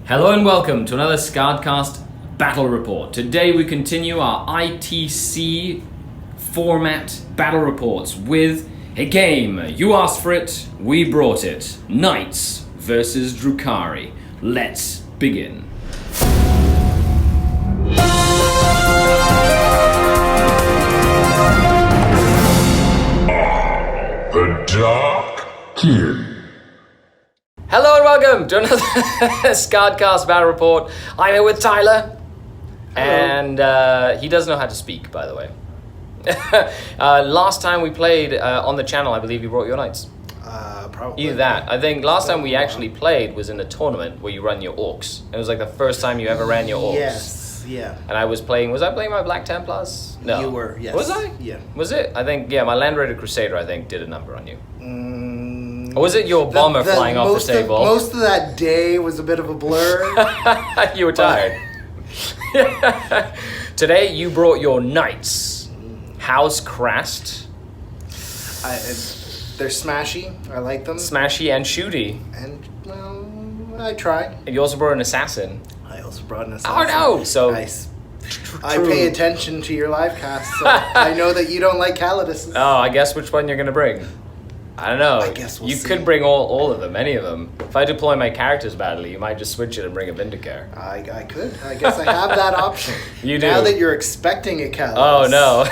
Hello and welcome to another SkaredCast Battle Report. Today we continue our ITC format battle reports with a game. You asked for it, we brought it. Knights versus Drukhari. Let's begin. The Dark King. Hello and welcome to another SkaredCast Battle Report. I'm here with Tyler. Hello. And he doesn't know how to speak, by the way. Last time we played on the channel, I believe you brought your knights. Probably. Either that. I think last time we actually played was in a tournament where you run your orcs. It was like the first time you ever ran your orcs. Yes, yeah. And I was playing my Black Templars? No. You were, yes. Was I? Yeah. Was it? I think, yeah, my Land Raider Crusader, I think, did a number on you. Or was it your bomber flying off the table? Most of that day was a bit of a blur. You were tired. Today you brought your knights. How's Krast? They're smashy. I like them. Smashy and shooty. And, well, I try. And you also brought an assassin. I also brought an assassin. Oh no! So I pay attention to your live cast, so I know that you don't like Calidus. Oh, I guess which one you're gonna bring. I don't know. I guess we'll you see. could bring all of them, any of them. If I deploy my characters badly, you might just switch it and bring a Vindicator. I could. I guess I have that option. You do. Now that you're expecting a Calidus. Oh no.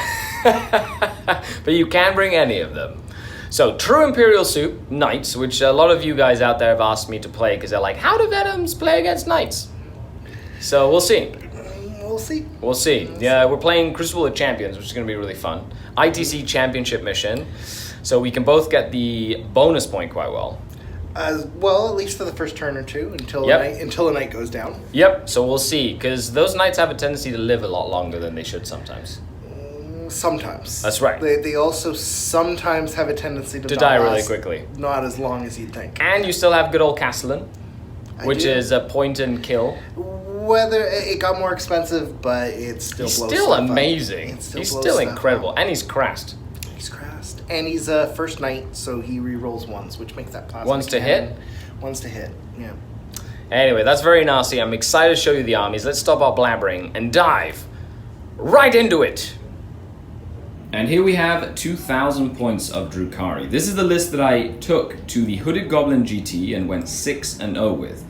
But you can bring any of them. So, True Imperial Soup, Knights, which a lot of you guys out there have asked me to play because they're like, how do Venoms play against Knights? So, we'll see. We'll see. We'll see. Yeah, we're playing Crucible of Champions, which is going to be really fun. ITC Championship mission. So we can both get the bonus point quite well. Well, at least for the first turn or two, until the night goes down. Yep, so we'll see. Because those Knights have a tendency to live a lot longer than they should sometimes. Sometimes. That's right. They also sometimes have a tendency to die really quickly. Not as long as you'd think. And you still have good old Castellan, which do. is a point and kill. Whether it got more expensive, but it still He's blows still stuff up. amazing. He's He's blows still stuff incredible. up. And he's Krast. He's Krast. And he's a first knight, so he re-rolls ones, which makes that plasma Ones to cannon. hit? Ones to hit, yeah. Anyway, that's very nasty. I'm excited to show you the armies. Let's stop our blabbering and dive right into it. And here we have 2,000 points of Drukhari. This is the list that I took to the Hooded Goblin GT and went 6-0 with.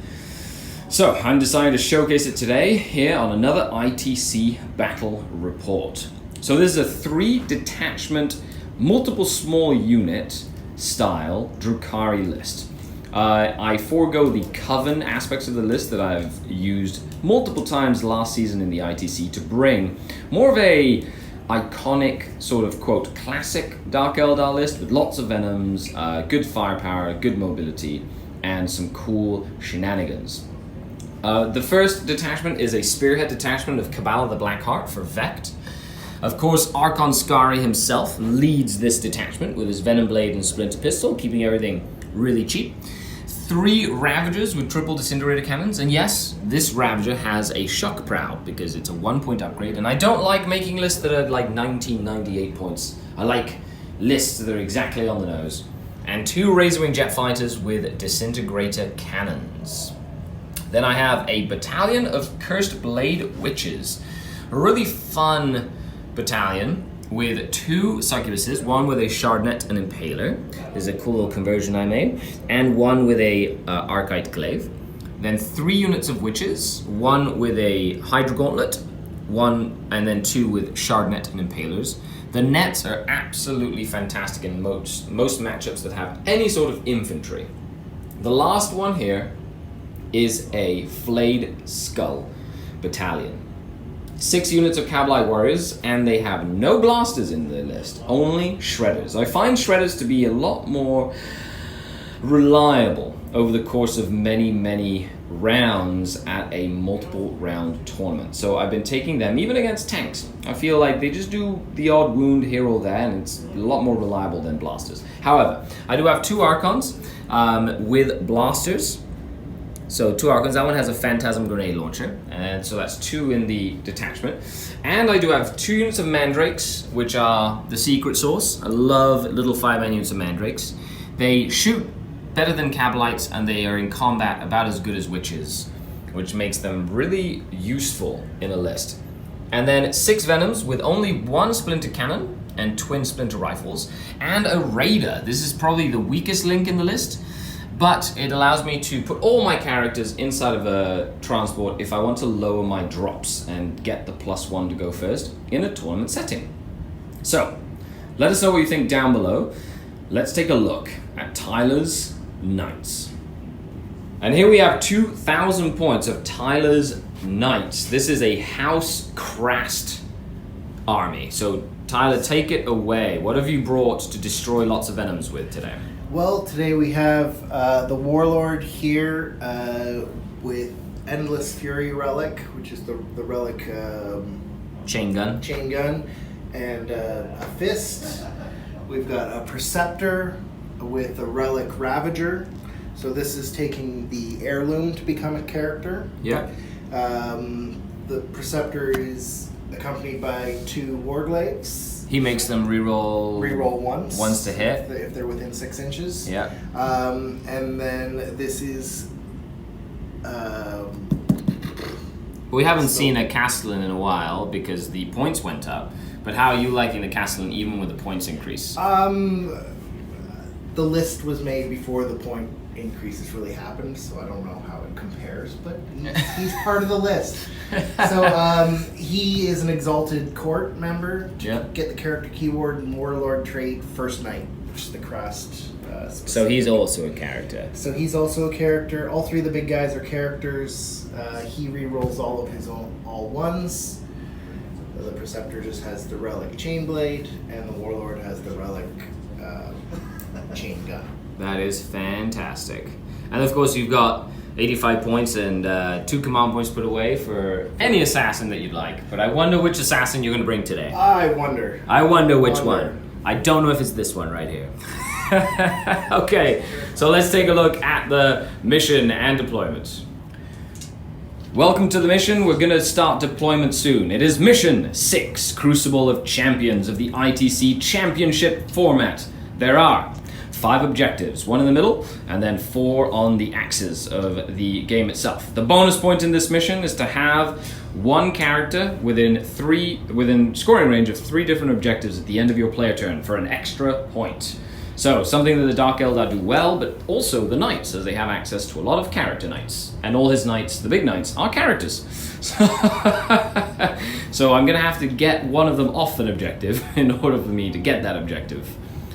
So, I'm deciding to showcase it today here on another ITC Battle Report. So this is a 3-detachment, multiple small unit style Drukhari list. I forego the Coven aspects of the list that I've used multiple times last season in the ITC to bring more of a iconic sort of quote classic Dark Eldar list with lots of Venoms, good firepower, good mobility, and some cool shenanigans. The first detachment is a Spearhead detachment of Cabal of the Blackheart for Vect. Of course, Archon Skari himself leads this detachment with his Venom Blade and Splinter Pistol, keeping everything really cheap. 3 Ravagers with triple Disintegrator Cannons, and yes, this Ravager has a Shock Prow because it's a 1-point upgrade, and I don't like making lists that are like 1998 points. I like lists that are exactly on the nose. And 2 Razorwing Jet Fighters with Disintegrator Cannons. Then I have a battalion of Cursed Blade Witches. A really fun battalion with 2 Succubuses, one with a Shardnet and Impaler. There's a cool little conversion I made. And one with a Archite Glaive. Then 3 units of Witches, one with a Hydra Gauntlet, and then 2 with Shardnet and Impalers. The nets are absolutely fantastic in most matchups that have any sort of infantry. The last one here is a Flayed Skull battalion. 6 units of Kablai Warriors, and they have no blasters in their list, only Shredders. I find Shredders to be a lot more reliable over the course of many rounds at a multiple round tournament. So I've been taking them, even against tanks. I feel like they just do the odd wound here or there, and it's a lot more reliable than blasters. However, I do have 2 Archons with blasters. So 2 Archons, that one has a Phantasm Grenade Launcher, and so that's 2 in the detachment. And I do have 2 units of Mandrakes, which are the secret sauce. I love little 5-man units of Mandrakes. They shoot better than Cabalites, and they are in combat about as good as Witches. which makes them really useful in a list. And then 6 Venoms with only 1 Splinter Cannon and twin Splinter Rifles, and a Raider. This is probably the weakest link in the list, but it allows me to put all my characters inside of a transport if I want to lower my drops and get the +1 to go first in a tournament setting. So, let us know what you think down below. Let's take a look at Tyler's Knights. And here we have 2,000 points of Tyler's Knights. This is a House Krast army. So Tyler, take it away. What have you brought to destroy lots of Venoms with today? Well, today we have the Warlord here with Endless Fury Relic, which is the relic Chain gun. And a Fist. We've got a Preceptor with a Relic Ravager. So this is taking the heirloom to become a character. Yeah. The Preceptor is accompanied by 2 Warglaives. He makes them reroll once to hit if they're within 6 inches. Yeah. And then this is. We haven't seen a Castellan in a while because the points went up. But how are you liking the Castellan even with the points increase? The list was made before the point increases really happened, so I don't know how it compares, but he's part of the list. So he is an Exalted Court member to get the character keyword and Warlord trait First Knight, which is the Krast. So he's also a character. So he's also a character. All 3 of the big guys are characters. He re-rolls all of his own all ones. The Preceptor just has the Relic Chainblade, and the Warlord has the Relic Chain Gun. That is fantastic. And of course you've got 85 points and 2 command points put away for any assassin that you'd like. But I wonder which assassin you're going to bring today. I wonder which one. I don't know if it's this one right here. Okay, so let's take a look at the mission and deployment. Welcome to the mission. We're going to start deployment soon. It is Mission 6, Crucible of Champions of the ITC Championship format. There are 5 objectives, 1 in the middle, and then 4 on the axis of the game itself. The bonus point in this mission is to have 1 character within scoring range of 3 different objectives at the end of your player turn for an extra point. So, something that the Dark Eldar do well, but also the Knights, as they have access to a lot of character Knights. And all his Knights, the big Knights, are characters. So I'm going to have to get one of them off an objective in order for me to get that objective.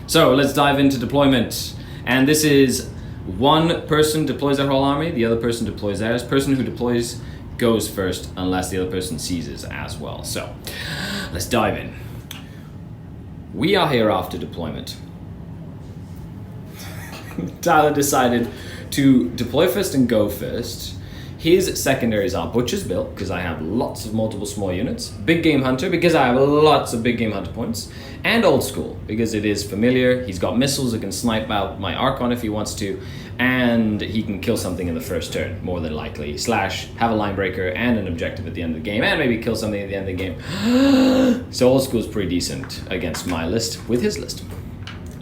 So, let's dive into deployment. And this is 1 person deploys their whole army, the other person deploys theirs. Person who deploys goes first unless the other person seizes as well. So, let's dive in. We are here after deployment. Tyler decided to deploy first and go first. His secondaries are Butcher's Bill, because I have lots of multiple small units. Big Game Hunter, because I have lots of Big Game Hunter points. And Old School, because it is familiar. He's got missiles that can snipe out my Archon if he wants to. And he can kill something in the first turn, more than likely. / have a line breaker and an objective at the end of the game. And maybe kill something at the end of the game. So Old School is pretty decent against my list with his list.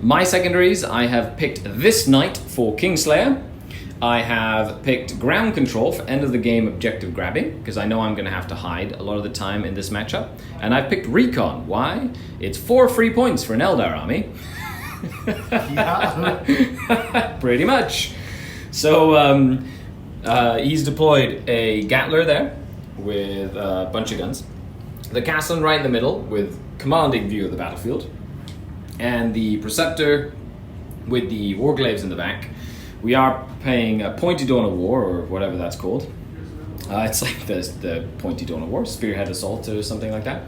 My secondaries, I have picked this Knight for Kingslayer. I have picked Ground Control for end of the game objective grabbing, because I know I'm going to have to hide a lot of the time in this matchup. And I've picked Recon. Why? It's 4 free points for an Eldar army. Pretty much. So he's deployed a Gatler there with a bunch of guns. The Castellan right in the middle with commanding view of the battlefield. And the Preceptor with the Warglaives in the back. We are playing a Pointy Dawn of War, or whatever that's called. It's like the Pointy Dawn of War, Spearhead Assault or something like that.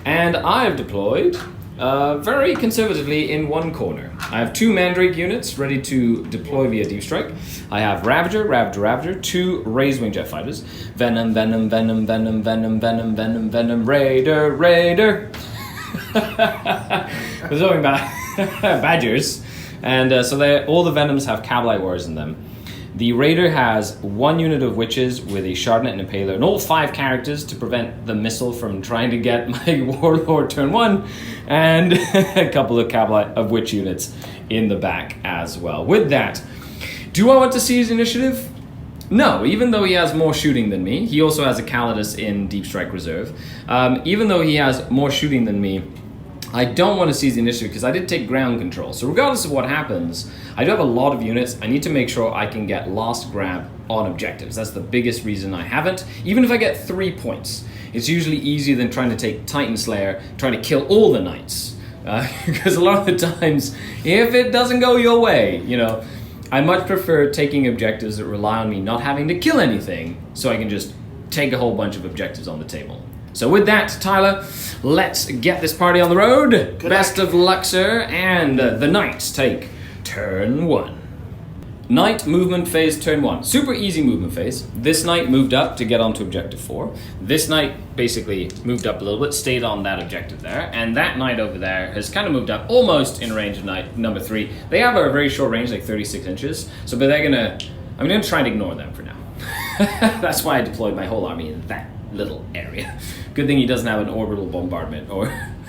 And I've deployed very conservatively in one corner. I have 2 Mandrake units ready to deploy via Deep Strike. I have Ravager, 2 Raised Wing Jet Fighters. Venom, Raider. We're talking about Badgers. And so all the Venoms have Cavalry Warriors in them. The Raider has 1 unit of Witches with a Shardnet and Impaler, and all 5 characters to prevent the missile from trying to get my Warlord turn 1, and a couple of Cavalry of Witch units in the back as well. With that, do I want to seize initiative? No, even though he has more shooting than me, he also has a Calidus in Deep Strike Reserve. Even though he has more shooting than me, I don't want to seize the initiative because I did take ground control. So regardless of what happens, I do have a lot of units. I need to make sure I can get last grab on objectives. That's the biggest reason I haven't. Even if I get 3 points, it's usually easier than trying to take Titan Slayer, trying to kill all the knights. Because a lot of the times, if it doesn't go your way, you know, I much prefer taking objectives that rely on me not having to kill anything, so I can just take a whole bunch of objectives on the table. So with that, Tyler, let's get this party on the road. Best of luck, sir. And the knights take turn 1. Knight movement phase, turn 1. Super easy movement phase. This knight moved up to get onto objective 4. This knight basically moved up a little bit, stayed on that objective there. And that knight over there has kind of moved up almost in range of knight number 3. They have a very short range, like 36 inches. So, but they're gonna, I'm gonna try and ignore them for now. That's why I deployed my whole army in that little area. Good thing he doesn't have an orbital bombardment, or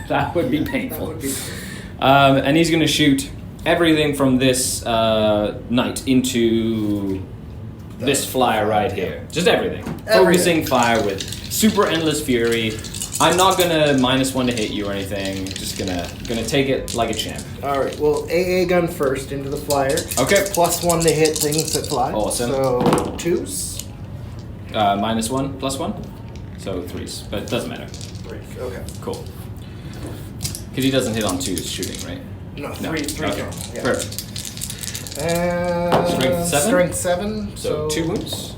that would be painful. And he's going to shoot everything from this knight into this flyer right here. Just everything. Focusing fire with super endless fury. I'm not going to -1 to hit you or anything. Just gonna take it like a champ. All right. Well, AA gun first into the flyer. Okay. +1 to hit things that fly. Awesome. So 2s. -1, +1. So 3s, but it doesn't matter. 3. Okay. Cool. Because he doesn't hit on 2s shooting, right? No, No. 3. Okay. Yeah. Perfect. Strength 7? Strength 7. So 2 wounds.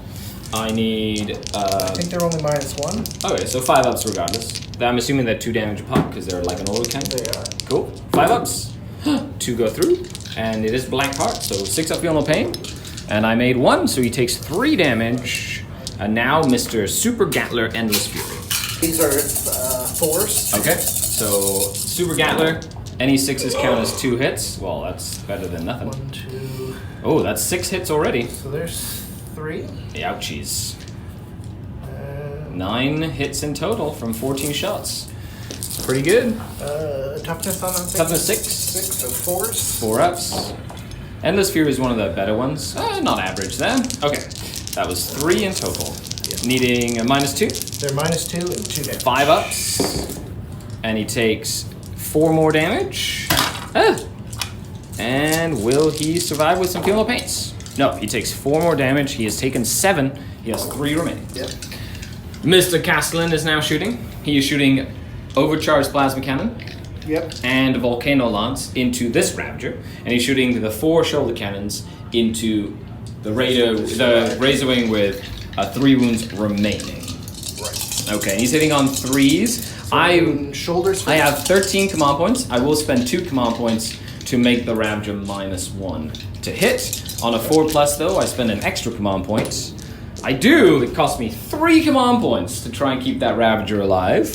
I need. I think they're only -1. Okay, so 5 ups regardless. I'm assuming they're 2 damage a pop because they're like an auto cannon. They are. Cool. 5 ups. 2 go through, and it is Black Heart, so 6 up, feel no pain. And I made 1, so he takes 3 damage. And now Mr. Super Gatler Endless Fury. These are 4s. Okay, so Super Gatler, any 6s count as 2 hits. Well, that's better than nothing. 1, 2. Oh, that's 6 hits already. So there's 3. Ouchies. 9 hits in total from 14 shots. Pretty good. Toughness on them. Toughness 6. 6, so 4s. 4 ups. Endless Fury is one of the better ones. Not average then. Okay, that was 3 in total. Needing a -2. They're -2 and 2 damage. 5 ups. And he takes 4 more damage. And will he survive with some feel no pains? No, he takes 4 more damage. He has taken 7. He has 3 remaining. Yep. Mr. Castellan is now shooting. He is shooting overcharged plasma cannon Yep. and volcano lance into this Ravager, and he's shooting the 4 shoulder cannons into the Razor Wing with 3 wounds remaining. Right. Okay, he's hitting on 3s. Shoulders. I have 13 command points. I will spend 2 command points to make the Ravager -1 to hit. On a 4+ though, I spend an extra command point. I do. It cost me 3 command points to try and keep that Ravager alive.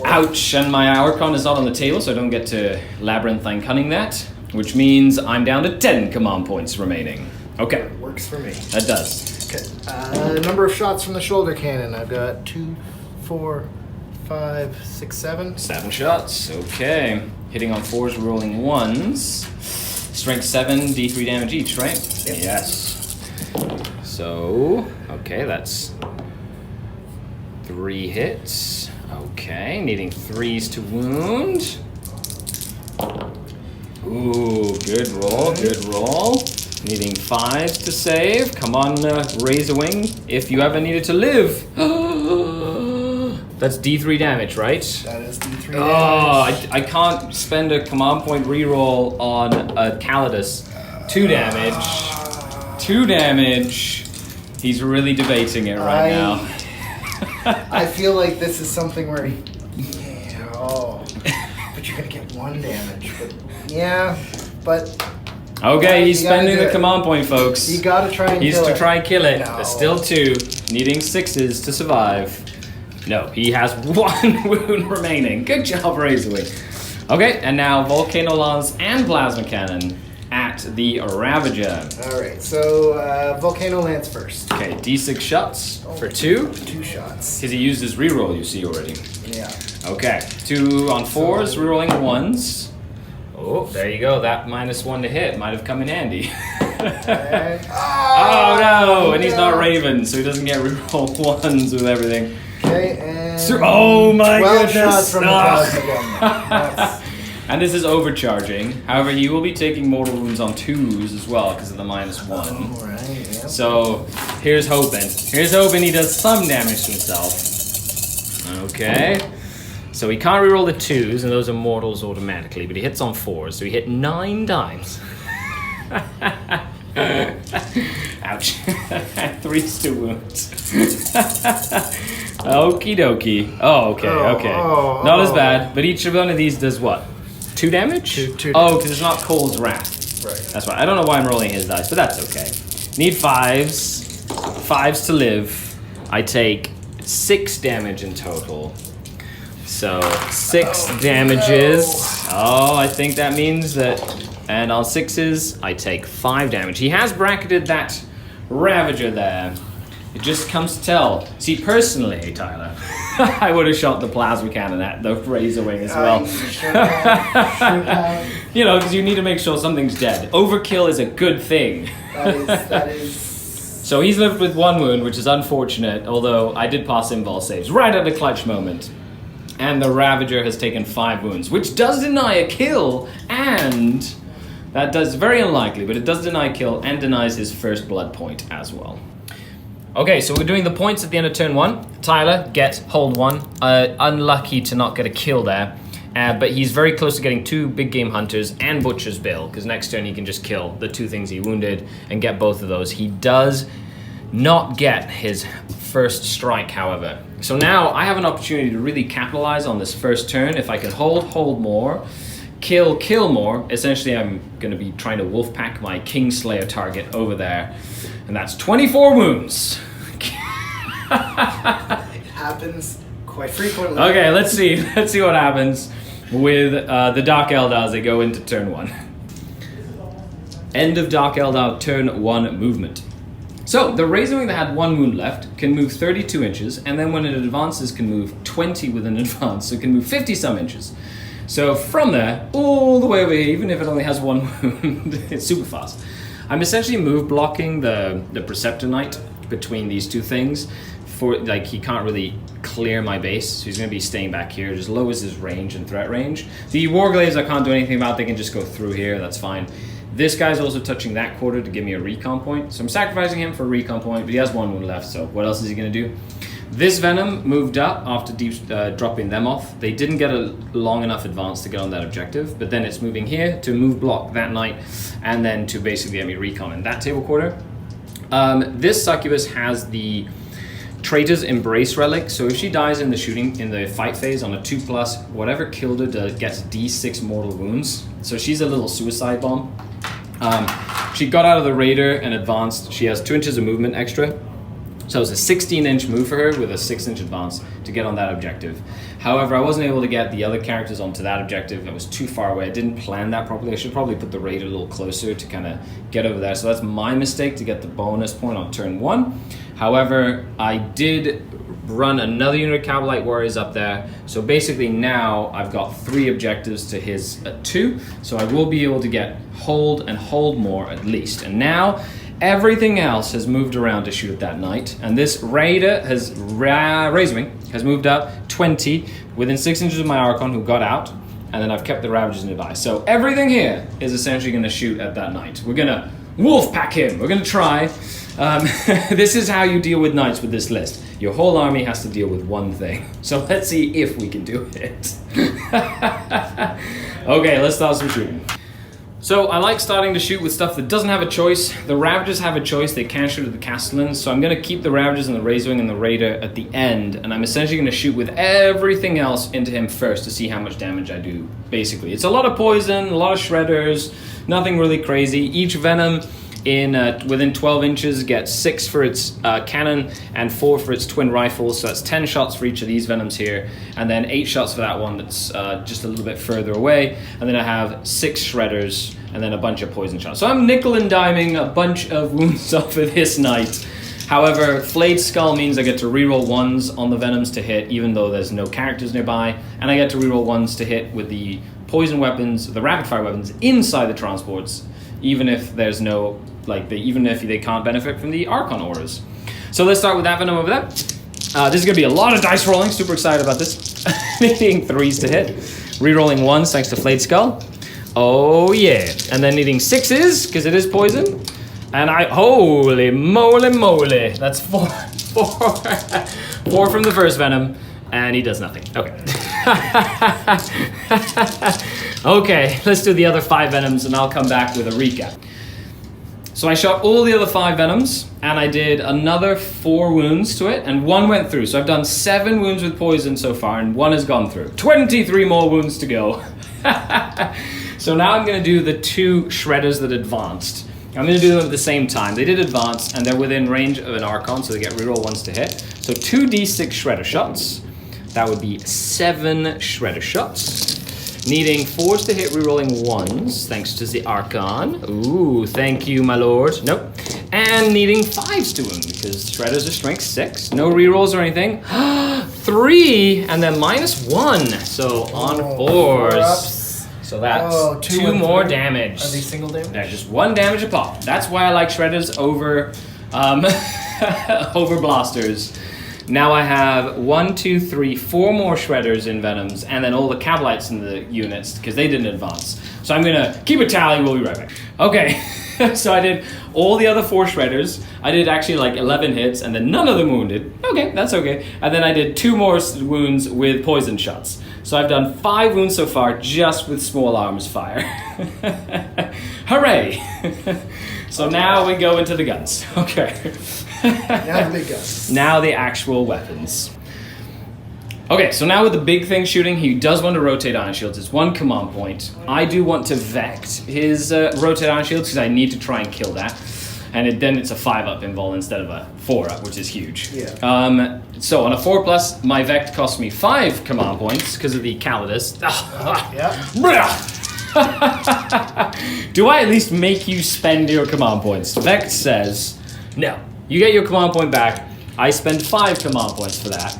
Ouch, and my Archon is not on the table, so I don't get to Labyrinthine Cunning that, which means I'm down to 10 command points remaining. Okay, Works for me. that does. Okay. Number of shots from the shoulder cannon. I've got 2, 4, 5, 6, 7. 7 shots, okay. Hitting on 4s, rolling 1s. Strength 7, D3 damage each, right? Yep. Yes. So, okay, that's 3 hits. Okay, needing 3s to wound. Ooh, good roll, good roll. Needing 5s to save. Come on, Razor Wing, if you ever needed to live. That's D3 damage, right? That is D3 Oh, damage. I can't spend a command point reroll on a Calidus. 2 damage. 2 damage. He's really debating it right now. I feel like this is something where he... Yeah, oh. But you're going to get 1 damage. But yeah, but... Okay, he's you gotta spending do the it. command point, folks. You got to try and He's kill to it. try and kill it. No. There's still 2. Needing 6s to survive. No, he has 1 wound remaining. Good job, Razorwing. Okay, and now Volcano Lance and Plasma Cannon at the Ravager. Alright, so Volcano Lance first. Okay, D6 shots for 2. 2 shots. Because he used his reroll, you see already. Yeah. Okay, 2 on 4s, rerolling 1s. Oh, there you go. That -1 to hit might have come in handy. Oh no! And he's not Raven, so he doesn't get reroll ones with everything. Okay, and... Oh my 12 goodness! shots from the clouds again. That's- And this is overcharging. However, you will be taking mortal wounds on 2s as well because of the -1. Alright, yeah. So here's hoping. Here's hoping he does some damage to himself. Okay. So he can't reroll the 2s, and those are mortals automatically, but he hits on 4s, so he hit 9 times. Ouch. 3 still wounds. Okie dokie. Oh, okay, okay. Not as bad, but each one of these does what? 2 damage? Two Oh, because it's not Cold's Wrath. Right. That's right. I don't know why I'm rolling his dice, but that's okay. Need 5s. 5s to live. I take 6 damage in total. So 6 damages. Oh, I think that means that. And on 6s, I take 5 damage. He has bracketed that Ravager there. It just comes to tell. See, personally, Tyler, I would have shot the plasma cannon at the Razor Wing as well. You know, because you need to make sure something's dead. Overkill is a good thing. That is... So he's lived with 1 wound, which is unfortunate, although I did pass invul saves right at the clutch moment. And the Ravager has taken 5 wounds, which does deny a kill, and that does very unlikely, but it does deny a kill and denies his first blood point as well. Okay, so we're doing the points at the end of turn 1. Tyler gets hold 1. Unlucky to not get a kill there, but he's very close to getting 2 big game hunters and Butcher's Bill, because next turn he can just kill the 2 things he wounded and get both of those. He does not get his first strike, however. So now I have an opportunity to really capitalize on this first turn. If I can hold more, kill more. Essentially, I'm going to be trying to wolfpack my Kingslayer target over there. And that's 24 wounds. It happens quite frequently. Okay, let's see. Let's see what happens with the Dark Eldar as they go into turn 1. End of Dark Eldar turn 1 movement. So, the Razor Wing that had 1 wound left can move 32 inches, and then when it advances can move 20 with an advance, so it can move 50 some inches. So from there, all the way over here, even if it only has 1 wound, it's super fast. I'm essentially move blocking the Preceptor Knight between these 2 things. For like, he can't really clear my base, so he's going to be staying back here. It just lowers his range and threat range. The Warglaives I can't do anything about, they can just go through here, that's fine. This guy's also touching that quarter to give me a recon point, so I'm sacrificing him for a recon point, but he has 1 wound left, so what else is he going to do? This Venom moved up after dropping them off. They didn't get a long enough advance to get on that objective, but then it's moving here to move block that knight, and then to basically get me recon in that table quarter. This Succubus has the Traitor's Embrace Relic, so if she dies in the fight phase on a 2+, whatever killed her gets D6 mortal wounds. So she's a little suicide bomb. She got out of the Raider and advanced. She has 2 inches of movement extra. So it's a 16-inch move for her with a 6-inch advance to get on that objective. However, I wasn't able to get the other characters onto that objective. It was too far away. I didn't plan that properly. I should probably put the Raider a little closer to kind of get over there. So that's my mistake to get the bonus point on turn 1. However, I did run another unit of Cavalite Warriors up there. So basically now I've got 3 objectives to his 2. So I will be able to get hold and hold more at least. And now everything else has moved around to shoot at that knight, and this Raider has Razor Wing has moved up 20 within 6 inches of my Archon, who got out, and then I've kept the Ravagers nearby. So everything here is essentially going to shoot at that knight. We're going to wolfpack him. We're going to try. This is how you deal with knights with this list. Your whole army has to deal with 1 thing. So let's see if we can do it. Okay, let's start some shooting. So I like starting to shoot with stuff that doesn't have a choice. The Ravagers have a choice, they can shoot at the Castellans, so I'm going to keep the Ravagers and the Razor Wing and the Raider at the end, and I'm essentially going to shoot with everything else into him first to see how much damage I do, basically. It's a lot of poison, a lot of shredders, nothing really crazy. Each Venom within 12 inches gets 6 for its cannon and 4 for its twin rifles, so that's 10 shots for each of these Venoms here, and then 8 shots for that one that's just a little bit further away, and then I have 6 shredders and then a bunch of poison shots. So I'm nickel and diming a bunch of wounds off of this knight. However, Flayed Skull means I get to reroll 1s on the Venoms to hit even though there's no characters nearby, and I get to reroll 1s to hit with the poison weapons, the rapid fire weapons inside the transports, even if there's no even if they can't benefit from the Archon auras. So let's start with that venom over there. This is going to be a lot of dice rolling. Super excited about this. Needing 3s to hit. Rerolling 1s thanks to Flayed Skull. Oh yeah. And then needing 6s because it is poison. And holy moly. That's 4. 4 from the first venom. And he does nothing. Okay. Okay, let's do the other 5 venoms and I'll come back with a recap. So I shot all the other 5 venoms and I did another 4 wounds to it and 1 went through. So I've done 7 wounds with poison so far and 1 has gone through. 23 more wounds to go. So now I'm gonna do the 2 shredders that advanced. I'm gonna do them at the same time. They did advance and they're within range of an Archon, so they get reroll 1s to hit. So 2d6 shredder shots. That would be 7 shredder shots. Needing 4s to hit, rerolling 1s, thanks to the Archon. Ooh, thank you, my lord. Nope. And needing 5s to wound, because shredders are strength 6. No rerolls or anything. 3, and then -1. So on 4s. So that's 2 more damage. Are they single damage? Yeah, just 1 damage a pop. That's why I like shredders over, over blasters. Now I have 1, 2, 3, 4 more shredders in venoms, and then all the Cabalites in the units because they didn't advance. So I'm gonna keep a tally. We'll be right back. Okay, so I did all the other 4 shredders. I did actually like 11 hits, and then none of them wounded. Okay, that's okay. And then I did 2 more wounds with poison shots. So I've done 5 wounds so far just with small arms fire. Hooray! So now we go into the guns. Okay. Now the big guns. Now the actual weapons. Okay, so now with the big thing shooting, he does want to rotate Iron Shields. It's 1 command point. I do want to Vect his rotate Iron Shields because I need to try and kill that. And then it's a 5-up invul instead of a 4-up, which is huge. Yeah. So on a 4+, my Vect costs me 5 command points because of the Calidus. Yeah. Do I at least make you spend your command points? Vect says, no. You get your command point back. I spend 5 command points for that.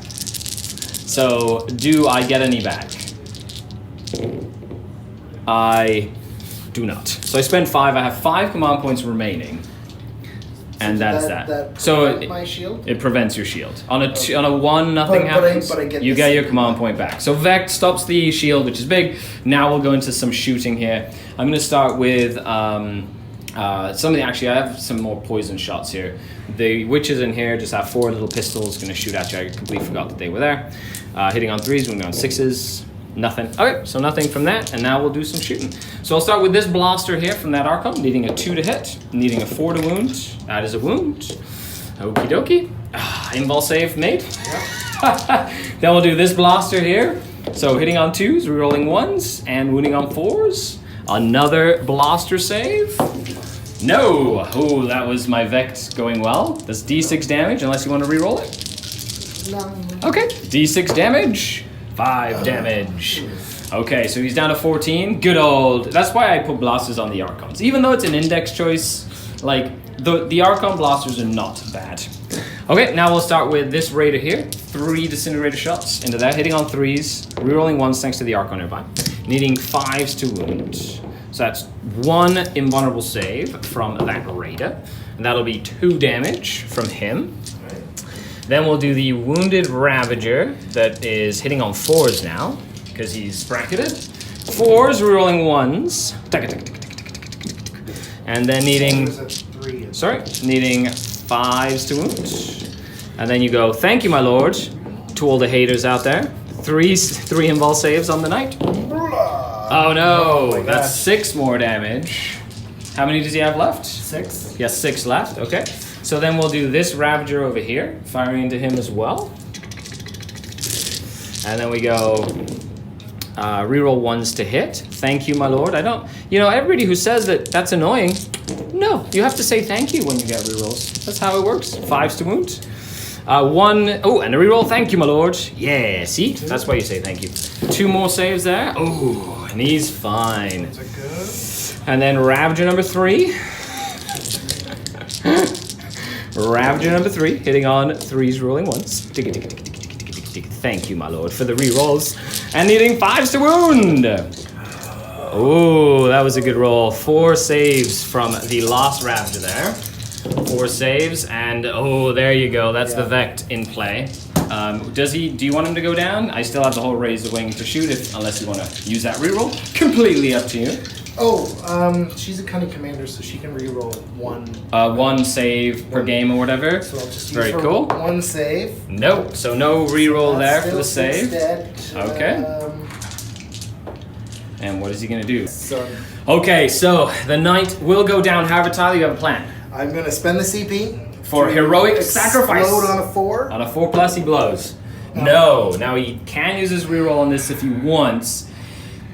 So, do I get any back? I do not. So I spend 5. I have 5 command points remaining. And that's that. So my shield? It prevents your shield. On a 1, nothing happens. But I get you get your command point back. So Vect stops the shield, which is big. Now we'll go into some shooting here. I'm going to start with actually I have some more poison shots here. The witches in here just have 4 little pistols going to shoot at you. I completely forgot that they were there. Hitting on 3s, moving on 6s. Nothing. Okay, so nothing from that, and now we'll do some shooting. So I'll start with this blaster here from that Archon, needing a 2 to hit, needing a 4 to wound. That is a wound. Okie dokie. Invul save made. Yep. Then we'll do this blaster here. So hitting on 2s, rerolling 1s, and wounding on 4s. Another blaster save. No! Oh, that was my Vect going well. That's D6 damage, unless you want to reroll it. No. Okay, D6 damage. 5 damage. Okay, so he's down to 14. Good old. That's why I put blasters on the Archons. Even though it's an index choice, like the Archon blasters are not bad. Okay, now we'll start with this Raider here. 3 disintegrator shots into that, hitting on 3s, rerolling 1s thanks to the Archon nearby. Needing 5s to wound. So that's 1 invulnerable save from that Raider. And that'll be 2 damage from him. Then we'll do the Wounded Ravager that is hitting on 4s now, because he's bracketed. 4s, rerolling 1s. And then needing 5s to wound. And then you go, thank you, my lord, to all the haters out there. 3 invul saves on the night. Oh no, that's 6 more damage. How many does he have left? 6. He has 6 left, okay. So then we'll do this Ravager over here, firing into him as well. And then we go reroll 1s to hit. Thank you, my lord. I don't, everybody who says that that's annoying, no, you have to say thank you when you get rerolls. That's how it works. 5s to wound. 1, and a reroll. Thank you, my lord. Yeah, see? That's why you say thank you. 2 more saves there. Oh, and he's fine. Is that good? And then Ravager number 3. Ravager number 3, hitting on 3s, rolling 1s. Thank you, my lord, for the rerolls. And needing 5s to wound. Oh, that was a good roll. 4 saves from the last Ravager there. 4 saves, and oh, there you go. That's the Vect in play. Do you want him to go down? I still have the whole Raise the Wing to shoot, unless you want to use that reroll. Completely up to you. Oh, she's a cunning commander, so she can reroll 1. 1 save per game or whatever. So I'll just use Very cool. 1 save. Nope, so no reroll there for the Still save. dead. Okay. And what is he going to do? So Okay, so the knight will go down. However, Tyler, you have a plan. I'm going to spend the CP. For to heroic sacrifice. Explode on a 4. On a 4+ he blows. No. Now he can use his reroll on this if he wants.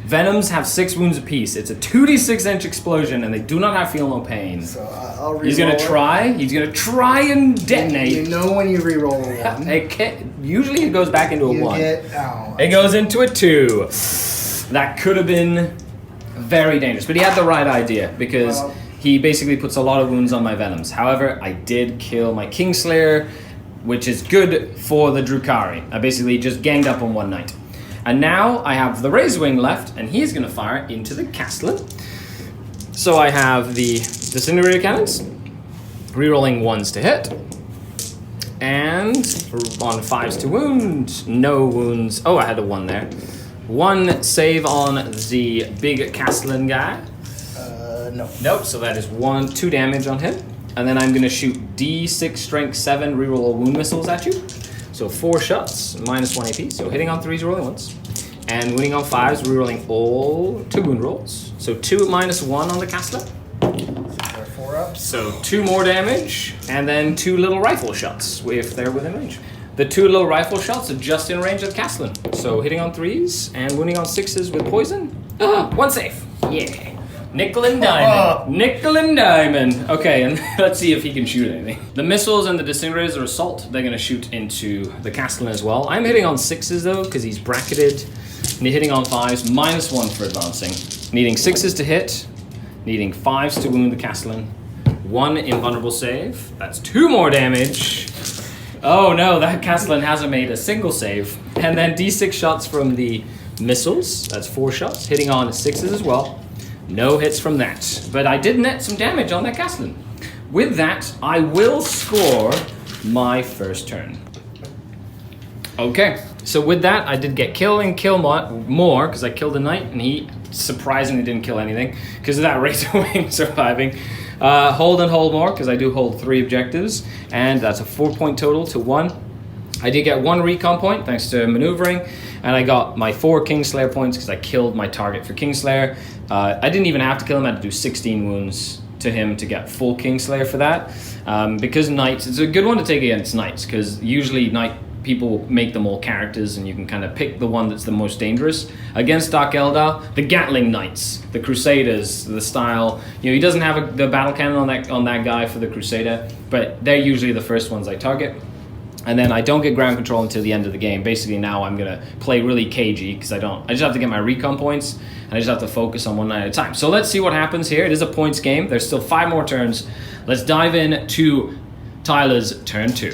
Venoms have 6 wounds apiece. It's a 2d6 inch explosion, and they do not have feel no pain. So I'll reroll. He's gonna try. He's gonna try and detonate. You know when you reroll a 1. Usually it goes back into a 1. Oh, It goes into a 2. That could have been very dangerous, but he had the right idea because he basically puts a lot of wounds on my Venoms. However, I did kill my Kingslayer, which is good for the Drukhari. I basically just ganged up on one knight. And now I have the Raise Wing left, and he's going to fire into the Castellan. So I have the Disintegrator Cannons, rerolling 1s to hit, and on 5s to wound, no wounds. Oh, I had a 1 there. 1 save on the big Castellan guy. No. Nope, so that is 2 damage on him. And then I'm going to shoot D6 Strength 7 reroll all wound missiles at you. So 4 shots, -1 AP. So hitting on 3s, rolling 1s. And winning on 5s, rerolling all 2 wound rolls. So 2 -1 on the Castellan. 4 ups. So 2 more damage, and then 2 little rifle shots if they're within range. The 2 little rifle shots are just in range of the Castellan. So hitting on 3s and winning on 6s with poison. 1 save. Yeah. Nickel and diamond. Nickel and diamond. Okay, and let's see if he can shoot anything. The missiles and the disintegrators are assault. They're going to shoot into the Castellan as well. I'm hitting on 6s though, because he's bracketed. And hitting on 5s, -1 for advancing. Needing 6s to hit. Needing 5s to wound the Castellan. 1 invulnerable save. That's 2 more damage. Oh no, that Castellan hasn't made a single save. And then D6 shots from the missiles. That's 4 shots. Hitting on 6s as well. No hits from that. But I did net some damage on that Castellan. With that, I will score my first turn. Okay, so with that, I did get kill more, because I killed a knight, and he surprisingly didn't kill anything, because of that Razor Wing surviving. Hold and hold more, because I do hold 3 objectives, and that's a 4-point total to 1. I did get 1 recon point, thanks to maneuvering, and I got my 4 Kingslayer points, because I killed my target for Kingslayer. I didn't even have to kill him, I had to do 16 wounds to him to get full Kingslayer for that. Because knights, it's a good one to take against knights, because usually knight people make them all characters, and you can kind of pick the one that's the most dangerous. Against Dark Eldar, the Gatling Knights, the Crusaders, the style, he doesn't have the battle cannon on that guy for the Crusader, but they're usually the first ones I target. And then I don't get ground control until the end of the game. Basically now I'm gonna play really cagey, because I just have to get my recon points, and I just have to focus on one knight at a time. So let's see what happens here. It is a points game. There's still 5 more turns. Let's dive in to Tyler's turn 2.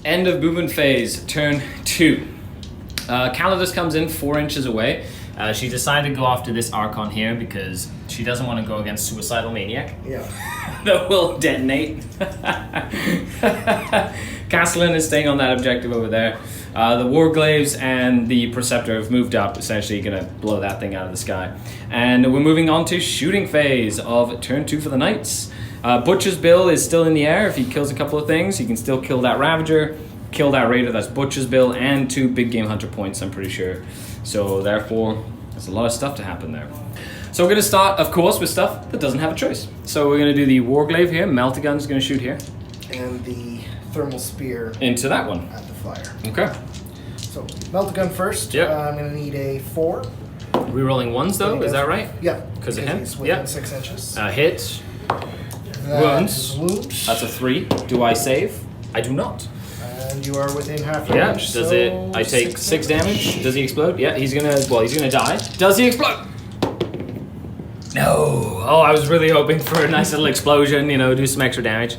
End of movement phase, turn 2. Calidus comes in 4 inches away. She decided to go after this Archon here because she doesn't want to go against Suicidal Maniac. Yeah. That will detonate. Castellan is staying on that objective over there. The Warglaves and the Preceptor have moved up, essentially going to blow that thing out of the sky. And we're moving on to shooting phase of turn 2 for the Knights. Butcher's Bill is still in the air. If he kills a couple of things, he can still kill that Ravager, kill that Raider. That's Butcher's Bill, and 2 big game hunter points, I'm pretty sure. So therefore, there's a lot of stuff to happen there. So we're going to start, of course, with stuff that doesn't have a choice. So we're going to do the Warglaive here. Meltagun's going to shoot here. And the Thermal Spear into that one. At the flyer. Okay. So Meltagun first. Yep. I'm going to need a 4. Rerolling 1s though, is that right? Yeah. Because of him? He's within 6 inches. Hit. Wounds. That's a 3. Do I save? I do not. And you are within half Yeah. range. Does so it? I take 6 damage. Does he explode? Yeah. He's gonna die. Does he explode? No. Oh, I was really hoping for a nice little explosion. Do some extra damage.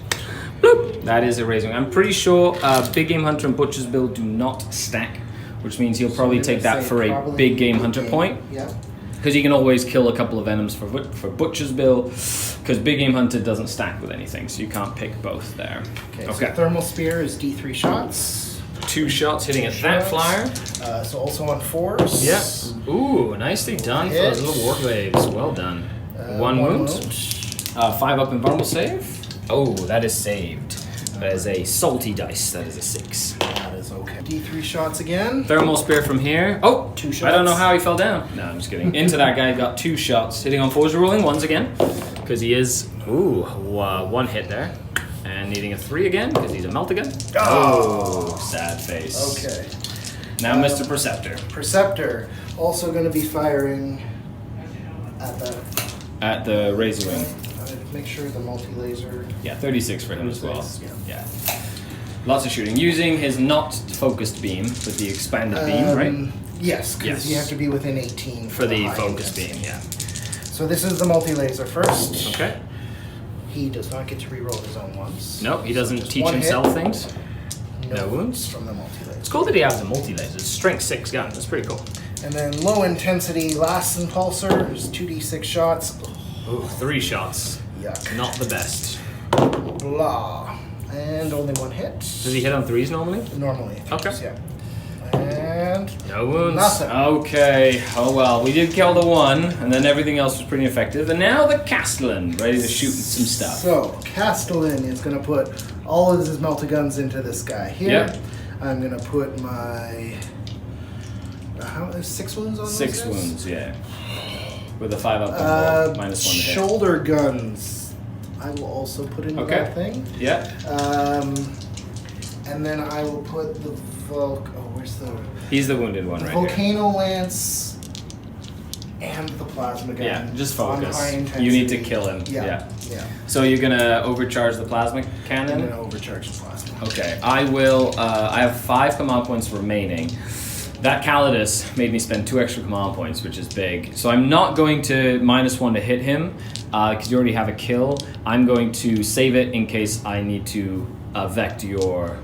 Bloop. That is a raising. I'm pretty sure Big Game Hunter and Butcher's Bill do not stack, which means he'll probably take that for a Big Game Hunter point. Yeah. Because you can always kill a couple of venoms for Butcher's Bill, because Big Game Hunter doesn't stack with anything, so you can't pick both there. So Thermal Spear is D3 shots. 2 shots hitting at that flyer. So also on 4s. Yeah. Ooh, nicely done for those little Warglaives. Well done. 1 wound. 5 up invulnerable save. Oh, that is saved. That is a salty dice. That is a 6. That is okay. D3 shots again. Thermal Spear from here. Oh, 2 shots. I don't know how he fell down. No, I'm just kidding. Into that guy, got 2 shots. Hitting on 4s, rolling 1s again. Because he is, 1 hit there. And needing a 3 again, because he's a Meltagun. Oh, sad face. Okay. Now Mr. Perceptor. Perceptor, also going to be firing At the Razor Wing. Make sure the multi-laser. Yeah, 36 for him as well. Yeah. Lots of shooting. Using his not focused beam, but the expanded beam, right? Yes, because you have to be within 18 for the high focus beam, intensity. yeah. So this is the multi-laser first. Okay. He does not get to reroll his own ones. Nope, he doesn't Just teach one himself hit. things. No wounds. From the multi-laser. It's cool that he has the multi-laser. It's strength 6 gun. That's pretty cool. And then low intensity last impulsor is 2d6 shots. Ooh, 3 shots. Yuck. Not the best. Blah. And only 1 hit. Does he hit on 3s normally? Normally. Okay. Yeah. And No wounds. Nothing. Okay. Oh well, we did kill the 1, and then everything else was pretty effective. And now the Castellan, ready to shoot some stuff. So Castellan is going to put all of his Meltaguns into this guy here. Yep. I'm going to put my... How is 6 wounds on those 6 guys? wounds, yeah. With a 5 up and -1 to hit. Shoulder guns. I will also put into that thing. Yeah. And then I will put the where's the... He's the wounded one right Volcano Lance and the Plasma Gun. Yeah, just on focus. high intensity. You need to kill him. Yeah. So you're gonna overcharge the plasma I'm cannon? going to overcharge the Plasma. Okay, I will, I have 5 command points remaining. That Calidus made me spend 2 extra command points, which is big. So I'm not going to -1 to hit him, because you already have a kill. I'm going to save it in case I need to vect your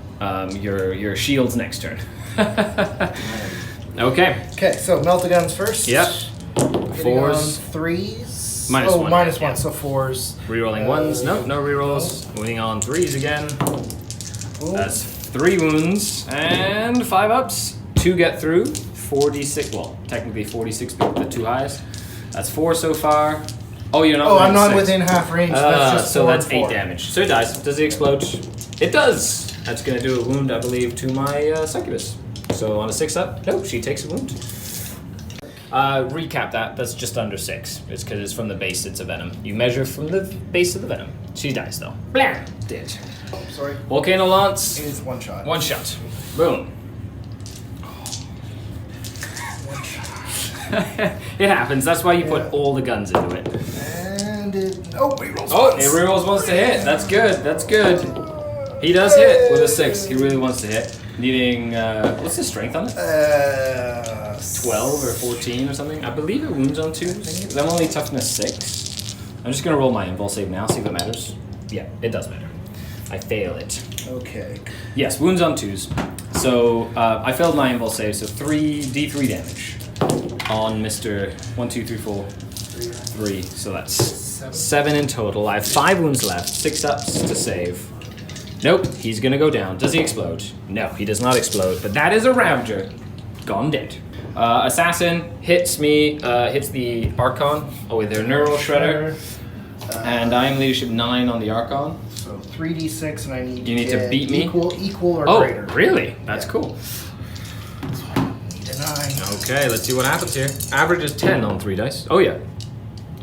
shields next turn. Okay. Okay, so Meltaguns first. Yep. Hitting on 4s. 3s. -1. -1, Yeah. so 4s. Rerolling 1s. Nope, no rerolls. Winning on 3s again. That's 3 wounds and 5 ups. 2 get through. 46. Well, technically 46 because the 2 highest. That's 4 so far. Oh, you're not. I'm not 6. within half range. That's just so 4 that's and 8 4. damage. So it dies. Does he explode? It does. That's gonna do a wound, I believe, to my succubus. So on a 6 up, nope, she takes a wound. Recap that. That's just under 6. It's because it's from the base. It's a venom. You measure from the base of the venom. She dies though. Blam. Dead. Sorry. Volcano Lance. It is 1 shot. 1 shot. Boom. 1 shot. It happens. That's why you put all the guns into it. And it... Oh, rerolls Oh, once. it rerolls once to hit. That's good. That's good. He does hit with a 6. He really wants to hit. Needing, what's the strength on it? 12 or 14 or something. I believe it wounds on 2s. I'm only toughness 6. I'm just gonna roll my invul save now, see if it matters. Yeah, it does matter. I fail it. Okay. Yes, wounds on 2s. So I failed my invul save, so 3d3 damage on Mr. 1, 2, 3, 4, 3. So that's 7 in total. I have 5 wounds left, 6 ups to save. Nope, he's gonna go down. Does he explode? No, he does not explode, but that is a Ravager. Gone dead. Assassin hits me, hits the Archon. Oh, with their Neural Shredder. And I am leadership 9 on the Archon. So 3d6 and I need You need to get beat me? Equal or Oh, greater. really? That's cool. So I need a 9. Okay, let's see what happens here. Average is 10 on 3 dice. Oh yeah.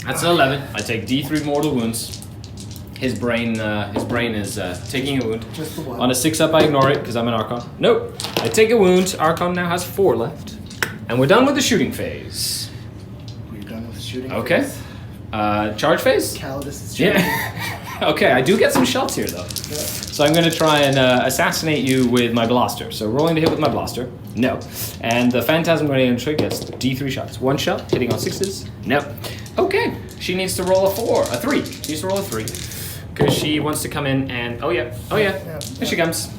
That's an 11. I take D3 mortal wounds. His brain is taking a wound. Just the 1. On a 6 up, I ignore it because I'm an Archon. Nope. I take a wound. Archon now has 4 left. And we're done with the shooting phase. We're done with the shooting. Okay. phase. Charge phase? Calidus is shooting. Yeah. Okay, I do get some shots here though. So I'm going to try and assassinate you with my blaster. So rolling to hit with my blaster. No. And the Phantasm Grenade Trick gets D3 shots. 1 shot, hitting on 6s. No. Okay. She needs to roll a 3. She needs to roll a 3. Because she wants to come in and... Oh yeah. Here she comes.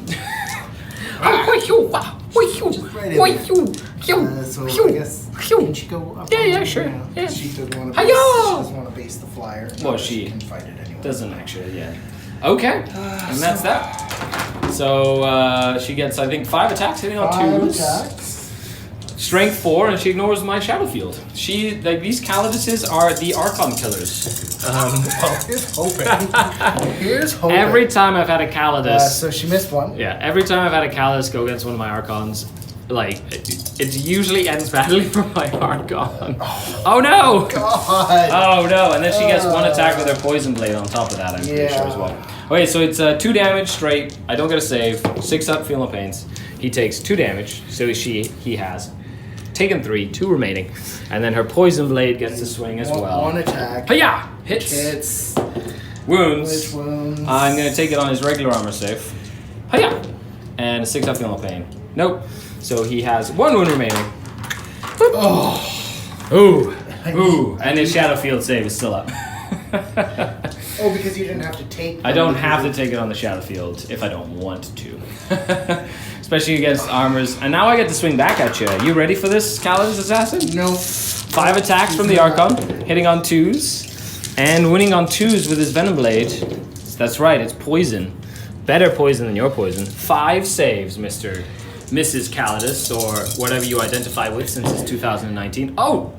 Just right in there. So I guess can she go up? Yeah, sure. Yeah. She doesn't want to. Hi-yo! She doesn't want to base the flyer. Well, But she can fight it anyway. doesn't actually, yeah. Okay, and that's that. So she gets, I think, 5 attacks hitting on 2s. attacks. Strength 4, and she ignores my shadow field. These Calluses are the Archon killers. Well, here's hoping. Here's hoping. Every time I've had a Callus, so she missed one. yeah, every time I've had a Callus go against one of my Archons, like, it usually ends badly for my Archon. Oh no! God. Oh no, and then she gets 1 attack with her Poison Blade on top of that, I'm pretty sure as well. Okay, so it's 2 damage straight. I don't get a save. 6 up, feel no pains. He takes 2 damage, so he has taken 3, 2 remaining. And then her Poison Blade gets to swing as well. 1 attack. Hiya! Hits. Hits. Wounds. Wounds. I'm going to take it on his regular armor save. Hiya! And a 6 up, feel no pain. Nope. So he has 1 wound remaining. Oh. Ooh. And his Shadow Field save is still up. Oh, because you didn't have to take them. I don't have to take it on the Shadow Field if I don't want to. Especially against armors. And now I get to swing back at you. You ready for this, Callus Assassin? No. 5 attacks from the Archon, hitting on 2s, and winning on 2s with his Venom Blade. That's right, it's poison. Better poison than your poison. 5 saves, Mrs. Callus, or whatever you identify with since it's 2019. Oh,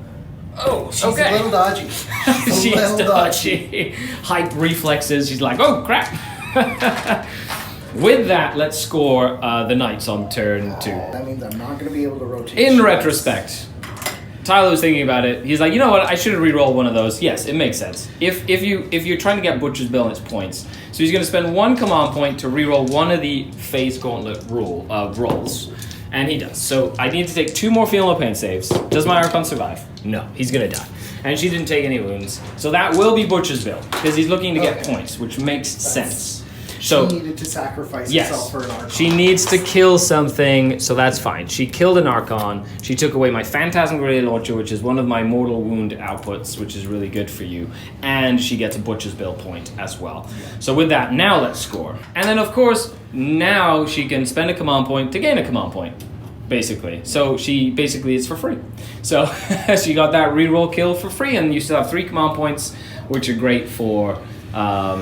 She's okay. a little dodgy. She's dodgy. Hype reflexes. She's like, oh crap. With that, let's score the Knights on turn 2. That means I'm not going to be able to rotate. In shots. retrospect, Tyler was thinking about it. He's like, you know what? I should have re-rolled one of those. Yes, it makes sense. If you're trying to get Butcher's Bill and its points, so he's going to spend 1 command point to re-roll one of the Phase Gauntlet rolls, and he does. So I need to take 2 more Feel No Pain saves. Does my Archon survive? No, he's going to die. And she didn't take any wounds, so that will be Butcher's Bill because he's looking to get points, which makes sense. So she needed to sacrifice herself for an Archon. she needs to kill something, so that's fine. She killed an Archon. She took away my Phantasmagoria Launcher, which is one of my Mortal Wound outputs, which is really good for you. And she gets a Butcher's Bill point as well. So with that, now let's score. And then, of course, now she can spend a command point to gain a command point, basically. So it's for free. So she got that reroll kill for free, and you still have 3 command points, which are great for I'll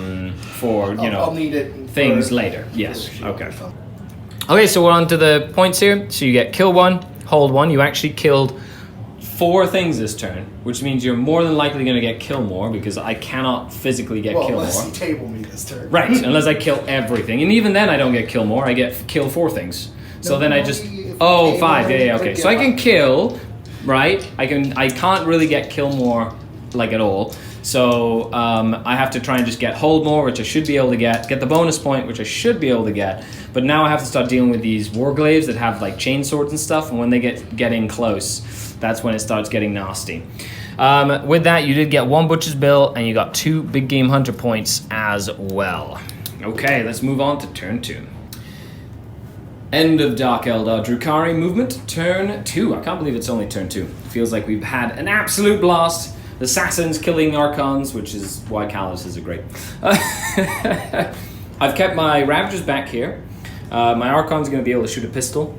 need it things later. Yes. Okay. Okay, so we're on to the points here. So you get kill 1, hold 1. You actually killed 4 things this turn, which means you're more than likely going to get kill more because I cannot physically get kill unless more. you table me this turn. Right, unless I kill everything, and even then I don't get kill more. I get kill 4 things. So then I just table 5. Yeah. Okay. So I can up. kill, right? I can't really get kill more like at all. So I have to try and just get hold more, which I should be able to get the bonus point, which I should be able to get. But now I have to start dealing with these warglaives that have like chain swords and stuff, and when they get in close, that's when it starts getting nasty. With that, you did get 1 Butcher's Bill, and you got 2 Big Game Hunter points as well. Okay, let's move on to turn 2. End of Dark Eldar Drukhari movement, turn 2. I can't believe it's only turn 2. It feels like we've had an absolute blast. Assassins killing Archons, which is why Calluses are great. I've kept my Ravagers back here. My Archon's going to be able to shoot a pistol.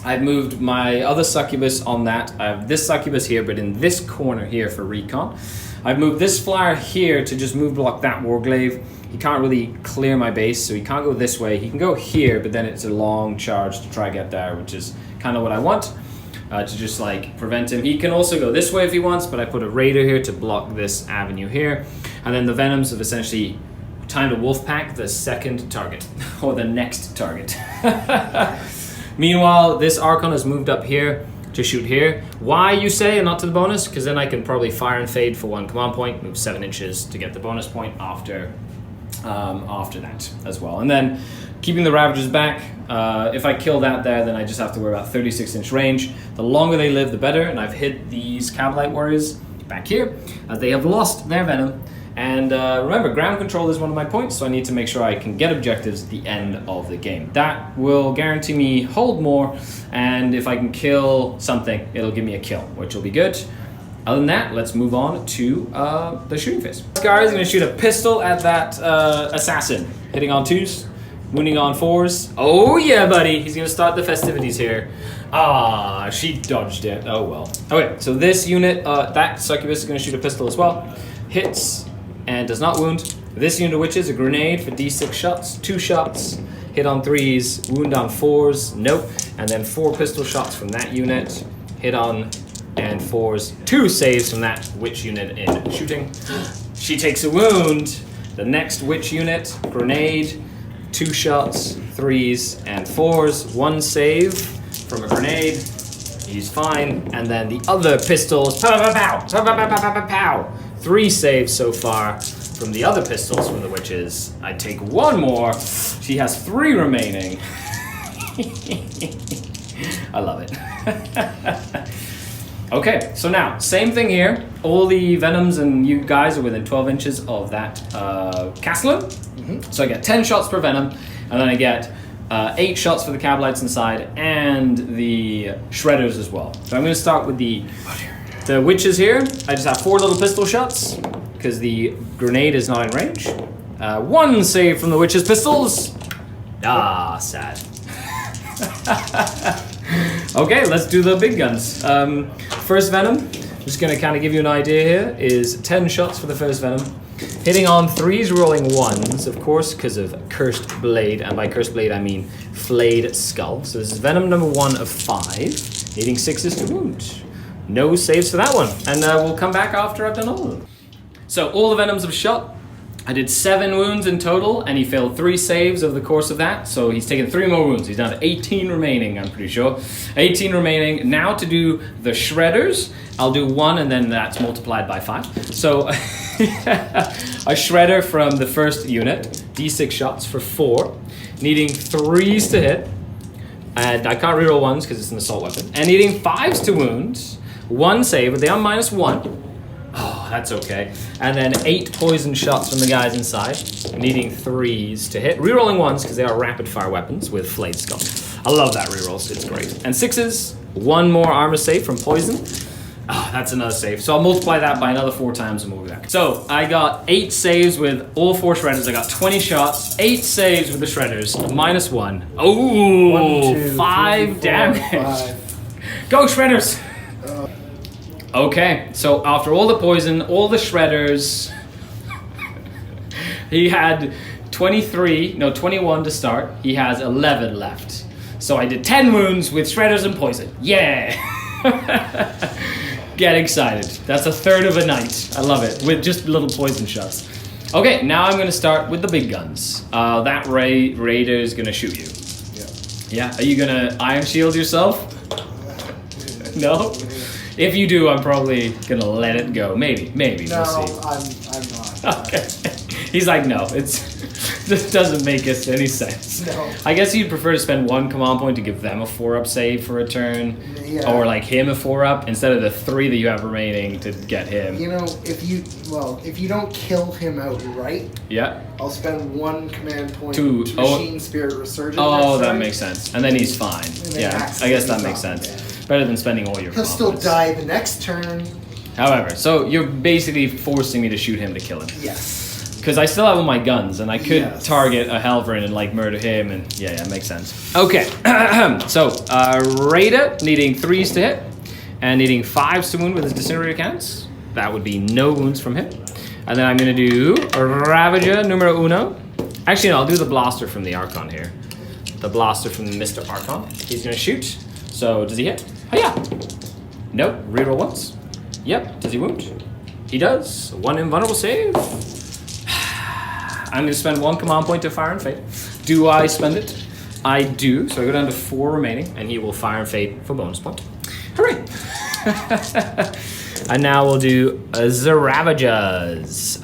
I've moved my other Succubus on that. I have this Succubus here, but in this corner here for recon. I've moved this Flyer here to just move block that Warglaive. He can't really clear my base, so he can't go this way. He can go here, but then it's a long charge to try to get there, which is kind of what I want. To just like prevent him. He can also go this way if he wants, but I put a Raider here to block this avenue here. And then the Venoms have essentially timed a Wolfpack the second target, or the next target. Meanwhile, this Archon has moved up here to shoot here. Why, you say, and not to the bonus? Because then I can probably fire and fade for 1 command point, move 7 inches to get the bonus point after that as well. And then keeping the Ravagers back, if I kill that there, then I just have to worry about 36-inch range. The longer they live, the better, and I've hit these Cabalite Warriors back here, as they have lost their Venom. And remember, ground control is one of my points, so I need to make sure I can get objectives at the end of the game. That will guarantee me hold more, and if I can kill something, it'll give me a kill, which will be good. Other than that, let's move on to the shooting phase. Skari is going to shoot a pistol at that assassin, hitting on 2s. Wounding on 4s. Oh yeah, buddy. He's gonna start the festivities here. Ah, she dodged it. Oh well. Okay, so this unit, that succubus is gonna shoot a pistol as well. Hits and does not wound. This unit of witches, a grenade for D6 shots. 2 shots. Hit on 3s, wound on 4s. Nope. And then 4 pistol shots from that unit. Hit on and 4s. 2 saves from that witch unit in shooting. She takes a wound. The next witch unit, grenade. 2 shots, 3s, and 4s. 1 save from a grenade. He's fine. And then the other pistols. Pow, pow, pow, pow, pow, pow, pow, pow, pow. 3 saves so far from the other pistols from the witches. I take 1 more. She has 3 remaining. I love it. Okay, so now, same thing here. All the venoms and you guys are within 12 inches of that Castellan. So I get 10 shots per venom, and then I get 8 shots for the Cabalites inside, and the Shredders as well. So I'm going to start with the witches here. I just have 4 little pistol shots, because the grenade is not in range. 1 save from the witches' pistols. Ah, sad. Okay, let's do the big guns. First venom, just going to kind of give you an idea here, is 10 shots for the first venom. Hitting on 3s, rolling 1s, of course, because of Cursed Blade, and by Cursed Blade I mean Flayed Skull. So this is venom number 1 of 5, needing 6s to wound. No saves for that one, and we'll come back after I've done all of them. So all the venoms have shot. I did 7 wounds in total, and he failed 3 saves over the course of that, so he's taken 3 more wounds. He's down to 18 remaining, I'm pretty sure. 18 remaining. Now to do the Shredders, I'll do 1, and then that's multiplied by 5. So, a Shredder from the first unit, D6 shots for 4, needing 3s to hit, and I can't reroll 1s because it's an assault weapon, and needing 5s to wound, 1 save, but they are -1. Oh, that's okay. And then 8 poison shots from the guys inside, needing 3s to hit. Rerolling 1s because they are rapid fire weapons with Flayed Skull. I love that reroll, it's great. And 6s, 1 more armor save from poison. Oh, that's another save. So I'll multiply that by another 4 times and we'll be back. So I got 8 saves with all 4 Shredders. I got 20 shots, 8 saves with the Shredders, -1. Oh, 1, 2, 5 3, 4, damage. 5. Go Shredders! Okay, so after all the poison, all the Shredders, he had 21 to start. He has 11 left. So I did 10 wounds with Shredders and poison. Yeah! Get excited. That's a third of a night. I love it, with just little poison shots. Okay, now I'm gonna start with the big guns. That Raider is gonna shoot you. Yeah, are you gonna Iron Shield yourself? No? If you do, I'm probably gonna let it go. Maybe, No, we'll see. I'm not. Okay. He's like, no, this doesn't make any sense. No. I guess you'd prefer to spend 1 command point to give them a 4-up save for a turn, Yeah. or like him a 4-up instead of the 3 that you have remaining to get him. You know, if you don't kill him outright, Yeah. I'll spend 1 command point To- to oh. Machine Spirit Resurgence. Oh, next that turn. makes sense. And then he's fine. then Yeah, Axe I guess that is makes off, sense. yeah. Better than spending all your He'll command still points. die the next turn. However, so you're basically forcing me to shoot him to kill him. Yes. Because I still have all my guns, and I could Yes. target a Halverin and like murder him, and yeah, makes sense. Okay, so Raider needing 3s to hit, and needing 5s to wound with his disintegrator counts. That would be no wounds from him. And then I'm gonna do Ravager numero 1. Actually, no, I'll do the blaster from the Archon here. The blaster from Mr. Archon. He's gonna shoot. So does he hit? Oh yeah. Nope. Reroll once. Yep. Does he wound? He does. 1 invulnerable save. I'm going to spend 1 command point to Fire and Fate. Do I spend it? I do. So I go down to 4 remaining, and he will Fire and Fate for bonus point. Hooray! And now we'll do the Ravagers.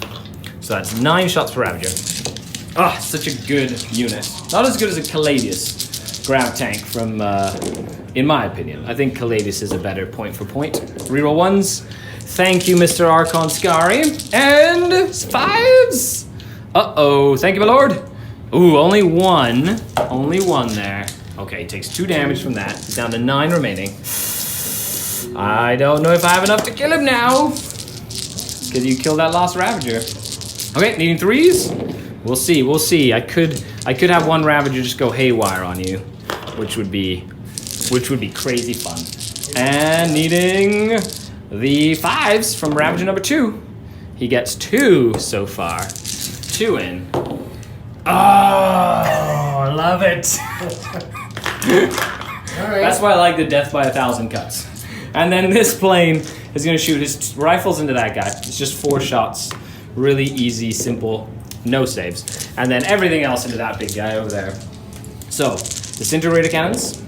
So that's 9 shots per Ravager. Ah, such a good unit. Not as good as a Caladius grab tank from, in my opinion. I think Caladius is a better point for point. Reroll 1s. Thank you, Mr. Archon Skari. And 5s. Uh-oh, thank you, my lord. Ooh, only 1. Only 1 there. Okay, he takes 2 damage from that. He's down to 9 remaining. I don't know if I have enough to kill him now. Because you killed that last Ravager. Okay, needing 3s. We'll see. We'll see. I could have one Ravager just go haywire on you, which would be crazy fun. And needing the 5s from Ravager number 2. He gets 2 so far. 2 in. Oh, I love it. All right. That's why I like the death by 1,000 cuts. And then this plane is going to shoot his rifles into that guy. It's just 4 shots. Really easy, simple, no saves. And then everything else into that big guy over there. So, disintegrator cannons.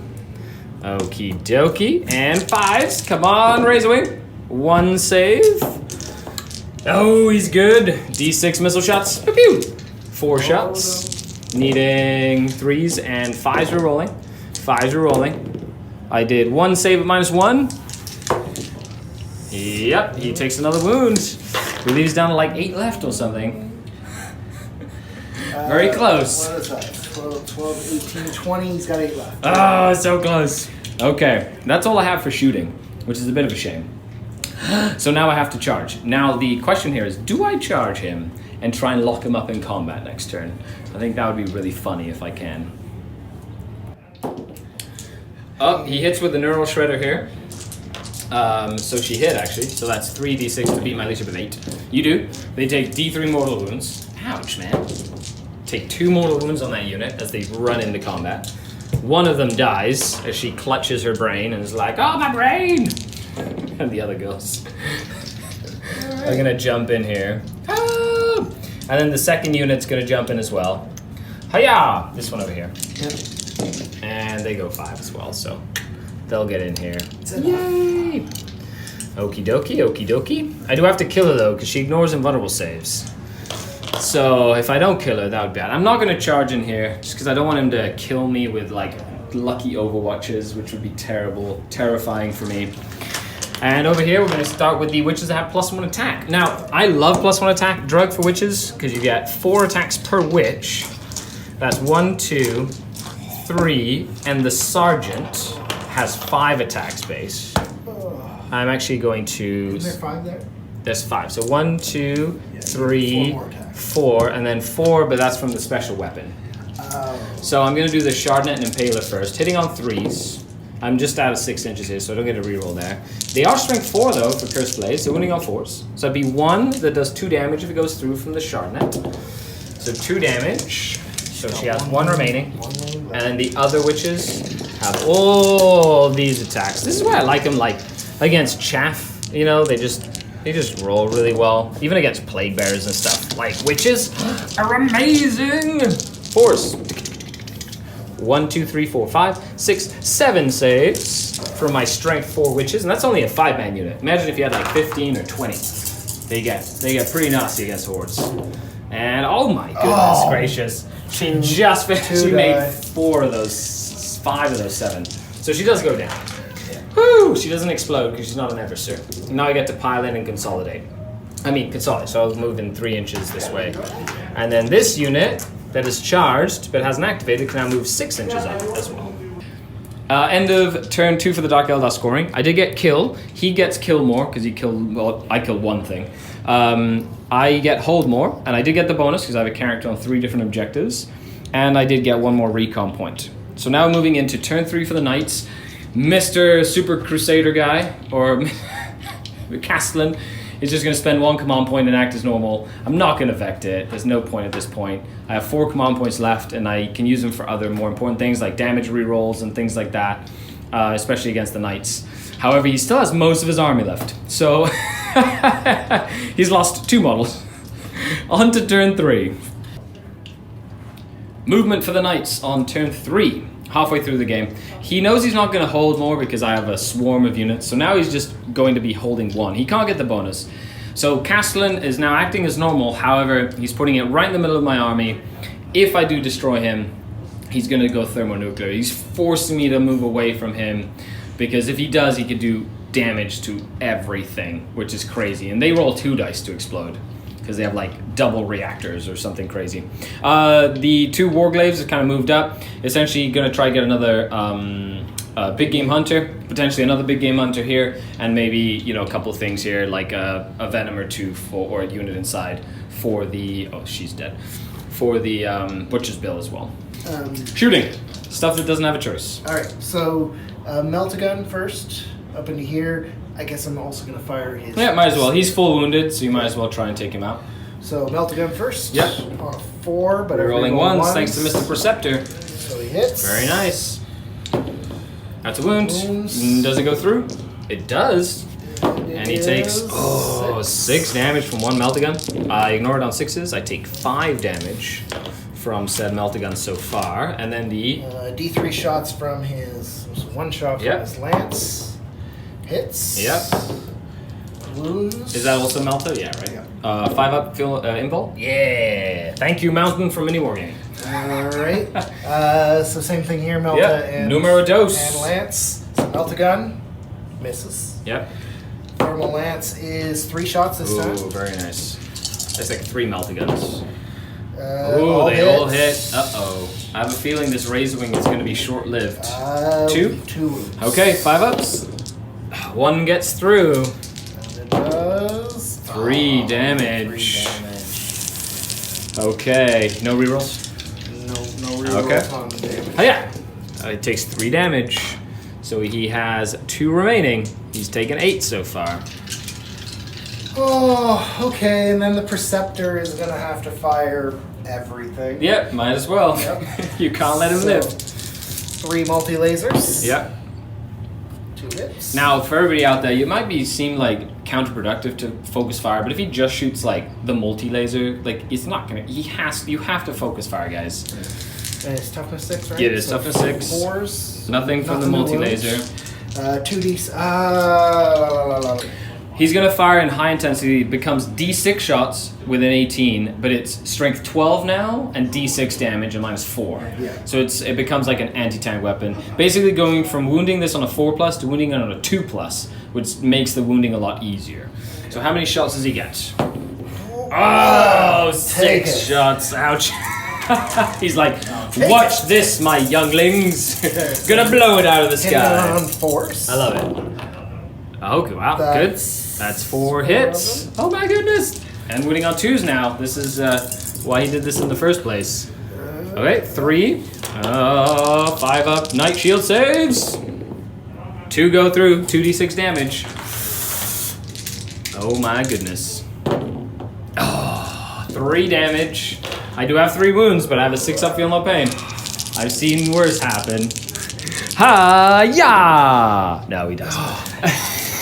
Okie dokie. And 5s. Come on, Razorwing. 1 save. Oh, he's good. D6 missile shots. Pew pew. 4 shots. Needing 3s and 5s re-rolling. 5s re-rolling. I did 1 save at -1. Yep, he takes another wound. Relieves down to like 8 left or something. Very close. What is that? 12, 18, 20. He's got 8 left. Oh, so close. Okay, that's all I have for shooting, which is a bit of a shame. So now I have to charge. Now the question here is, do I charge him and try and lock him up in combat next turn? I think that would be really funny if I can. Oh, he hits with the Neural Shredder here. So she hit actually, so that's 3d6 to beat my leadership with 8. You do. They take d3 mortal wounds. Ouch, man. Take 2 mortal wounds on that unit as they run into combat. One of them dies as she clutches her brain and is like, oh, my brain! And the other goes. I'm gonna jump in here. Ah! And then the second unit's gonna jump in as well. Hiya! This one over here. Yep. And they go 5 as well, so they'll get in here. Yay! Okie dokie, okie dokie. I do have to kill her though, because she ignores invulnerable saves. So if I don't kill her, that would be bad. I'm not gonna charge in here, just because I don't want him to kill me with like lucky overwatches, which would be terrible, terrifying for me. And over here, we're going to start with the witches that have +1 attack. Now, I love +1 attack drug for witches, because you get 4 attacks per witch. That's 1, 2, 3, and the sergeant has 5 attacks base. I'm actually going to... Is there 5 there? There's 5. So 1, 2, Yeah, 3, 4 more attacks. 4, and then 4, but that's from the special weapon. Oh. So I'm going to do the Shardnet and Impaler first, hitting on 3s. I'm just out of 6 inches here, so I don't get a reroll there. They are strength 4 though for Cursed Blaze, so winning on 4s. So it'd be 1 that does 2 damage if it goes through from the Shardnet. So 2 damage. So she has 1 remaining. And then the other witches have all these attacks. This is why I like them, like against chaff. You know, they just roll really well. Even against plague bearers and stuff. Like witches are amazing. 4s. 1, 2, 3, 4, 5, 6, 7 saves for my strength 4 witches, and that's only a 5-man unit. Imagine if you had like 15 or 20. They get pretty nasty against hordes. And oh my goodness gracious, she just finished. She made 4 of those, 5 of those 7. So she does go down. Woo! She doesn't explode because she's not an Eversur. Now I get to pile in and consolidate. Consolidate. So I'll move in 3 inches this way, and then this unit that is charged but hasn't activated can now move 6 inches up as well. End of turn 2 for the Dark Eldar scoring. I did get kill. He gets kill more because he killed. Well, I killed 1 thing. I get hold more, and I did get the bonus because I have a character on 3 different objectives, and I did get 1 more recon point. So now moving into turn 3 for the Knights, Mr. Super Crusader guy or Castellan is just going to spend 1 command point and act as normal. I'm not going to Vect it. There's no point at this point. I have 4 command points left, and I can use them for other more important things like damage rerolls and things like that, especially against the Knights. However, he still has most of his army left, so he's lost 2 models. On to turn 3. Movement for the Knights on turn 3. Halfway through the game. He knows he's not going to hold more because I have a swarm of units, so now he's just going to be holding 1. He can't get the bonus. So Castellan is now acting as normal, however, he's putting it right in the middle of my army. If I do destroy him, he's going to go thermonuclear. He's forcing me to move away from him, because if he does, he could do damage to everything, which is crazy. And they roll 2 dice to explode, because they have like double reactors or something crazy. The 2 Warglaves have kind of moved up. Essentially going to try to get another big game hunter, potentially another big game hunter here, and maybe, you know, a couple of things here like a Venom or 2 or a unit inside for the, oh, she's dead, for the Butcher's Bill as well. Shooting. Stuff that doesn't have a choice. Alright, so Melt-A-Gun first, up into here. I guess I'm also going to fire his... Yeah, might as well. He's full wounded, so you might as well try and take him out. So Melt-A-Gun first. Yep. On a 4, but We're rolling ones, thanks to Mr. Preceptor. So he hits. Very nice. That's a wound. Does it go through? It does. And he takes 6 damage from one Melt-A-Gun. I ignore it on 6s. I take 5 damage from said Melt-A-Gun so far. And then the... D3 shots from his... So 1 shot from his lance. Hits. Yep. Wounds. Is that also Melta? Yeah, right? Yeah. 5 up, invul? Yeah. Thank you, Mountain, from Mini Wargame. Alright. So same thing here, Melta and... Numero dos. And Lance. So Melt-A-Gun. Misses. Yep. Normal Lance is 3 shots this time. Ooh, very nice. That's like 3 Melt-A-Guns. All they hits. all hit. Uh-oh. I have a feeling this Razor Wing is going to be short-lived. 2? 2 wounds. Okay, 5 ups. 1 gets through. And it does... 3 damage. 3 damage. Okay, no rerolls? No rerolls on the damage. Oh yeah! It takes 3 damage. So he has 2 remaining. He's taken 8 so far. Oh, okay, and then the Preceptor is going to have to fire everything. Yep, might as well. Yep. You can't let him live. 3 multi-lasers. Yep. 2 hits. Now, for everybody out there, it might seem like counterproductive to focus fire, but if he just shoots like the multi-laser, like it's not gonna. You have to focus fire, guys. And it's toughness 6, right? Yeah, it's toughness 6. 4s. Nothing from the multi-laser. 2d. He's gonna fire in high intensity. It becomes D6 shots with an 18, but it's strength 12 now and D6 damage and -4. Yeah. So it becomes like an anti-tank weapon. Basically, going from wounding this on a 4+ to wounding it on a 2+, which makes the wounding a lot easier. So how many shots does he get? Oh, 6 shots! Ouch. He's like, watch this, my younglings. Gonna blow it out of the sky. On force. I love it. Oh, wow, good. That's 4 hits. Oh my goodness. And winning on 2s now. This is why he did this in the first place. Okay, 3. 5 up. Night shield saves. 2 go through. 2d6 damage. Oh my goodness. Oh, 3 damage. I do have 3 wounds, but I have a 6 up, feel no pain. I've seen worse happen. Ha-ya! No, he doesn't.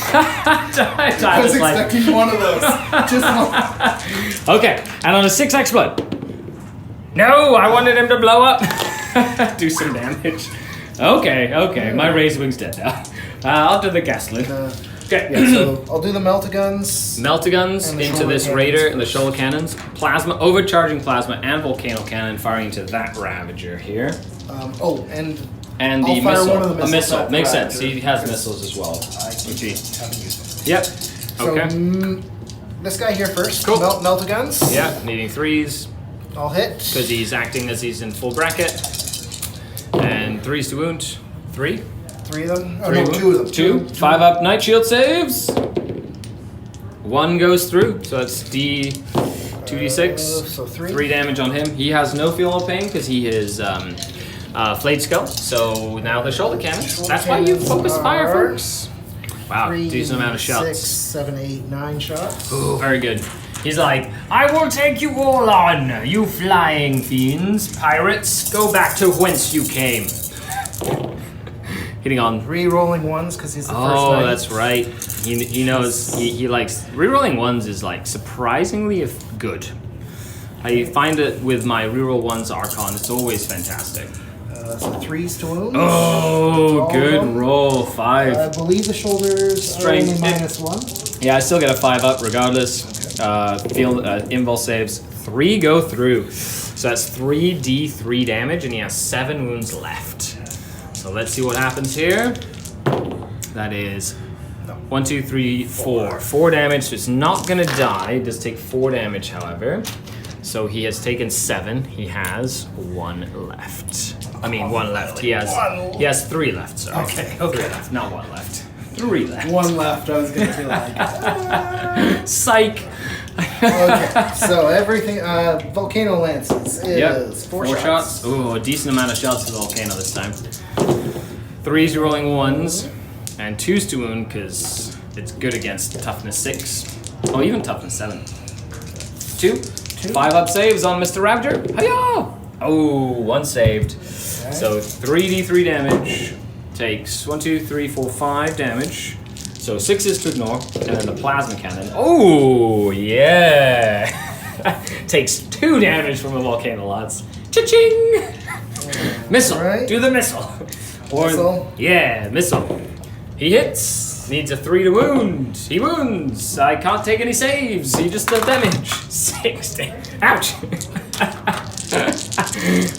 I was expecting one of those. Just one. Okay, and on a 6 exploit. No, I wanted him to blow up. Do some damage. Okay, my Razor Wing's dead now. I'll do the Gastlin. Okay. Yeah, so I'll do the Melt-A-Guns. Melt-A-Guns And the into shoulder this cannons. Raider and the shoulder cannons. Plasma, overcharging plasma and volcano cannon firing into that Ravager here. And And I'll the fire missile. one of the A missiles missile. at the Makes sense. Ravager, He has because missiles as well. I haven't used them. Yep. So, Okay. this guy here first. Cool. Melt-A-Guns. Yeah, needing 3s. I'll hit. Because he's acting as he's in full bracket. And 3s to wound. 3? 3 of them. Oh, 3 no, 2 of them. 2. 5 up. Night shield saves. 1 goes through. So that's D2d6. So 3. 3 damage on him. He has no feel no pain because he is flayed skull. So now the shoulder cannons. That's why you focus fire, folks. Wow, 3, decent amount of shots. 6, 7, 8, 9 shots. Ooh, very good. He's like, I will take you all on, you flying fiends. Pirates, go back to whence you came. Hitting on. Re-rolling 1s because he's the first Oh, knight. that's right. He knows, he likes, rerolling 1s is like surprisingly good. I find it with my reroll 1s Archon, it's always fantastic. So 3s to wound. Oh, All good of them. roll. 5. I believe the shoulders Strength. are only -1. Yeah, I still get a 5 up regardless. Invul saves. 3 go through. So that's 3d3 damage, and he has 7 wounds left. So let's see what happens here. That is 1, 2, 3, 4. 4 damage, so it's not gonna die. It does take 4 damage, however. So he has taken 7. He has 1 left. I mean, 1 left. He has 3 left. Sorry. Okay. 3 left, not 1 left. 3 left. 1 left. I was gonna be like, Psych. Okay, so everything, Volcano Lances is four shots. Ooh, a decent amount of shots for the Volcano this time. 3s rolling 1s, and 2s to wound because it's good against toughness 6. Oh, even toughness 7. 2. 5 up saves on Mr. Ravager. Hiya! Oh, 1 saved. Okay. So 3d3 damage. Takes 1, 2, 3, 4, 5 damage. So 6 is to ignore, and then the plasma cannon. Oh, yeah! Takes 2 damage from a Volcano Lance. Cha-ching! Missile. Right. Do the missile. Or, missile. Yeah, missile. He hits. Needs a 3 to wound. He wounds. I can't take any saves. He just does damage. 6 Ouch!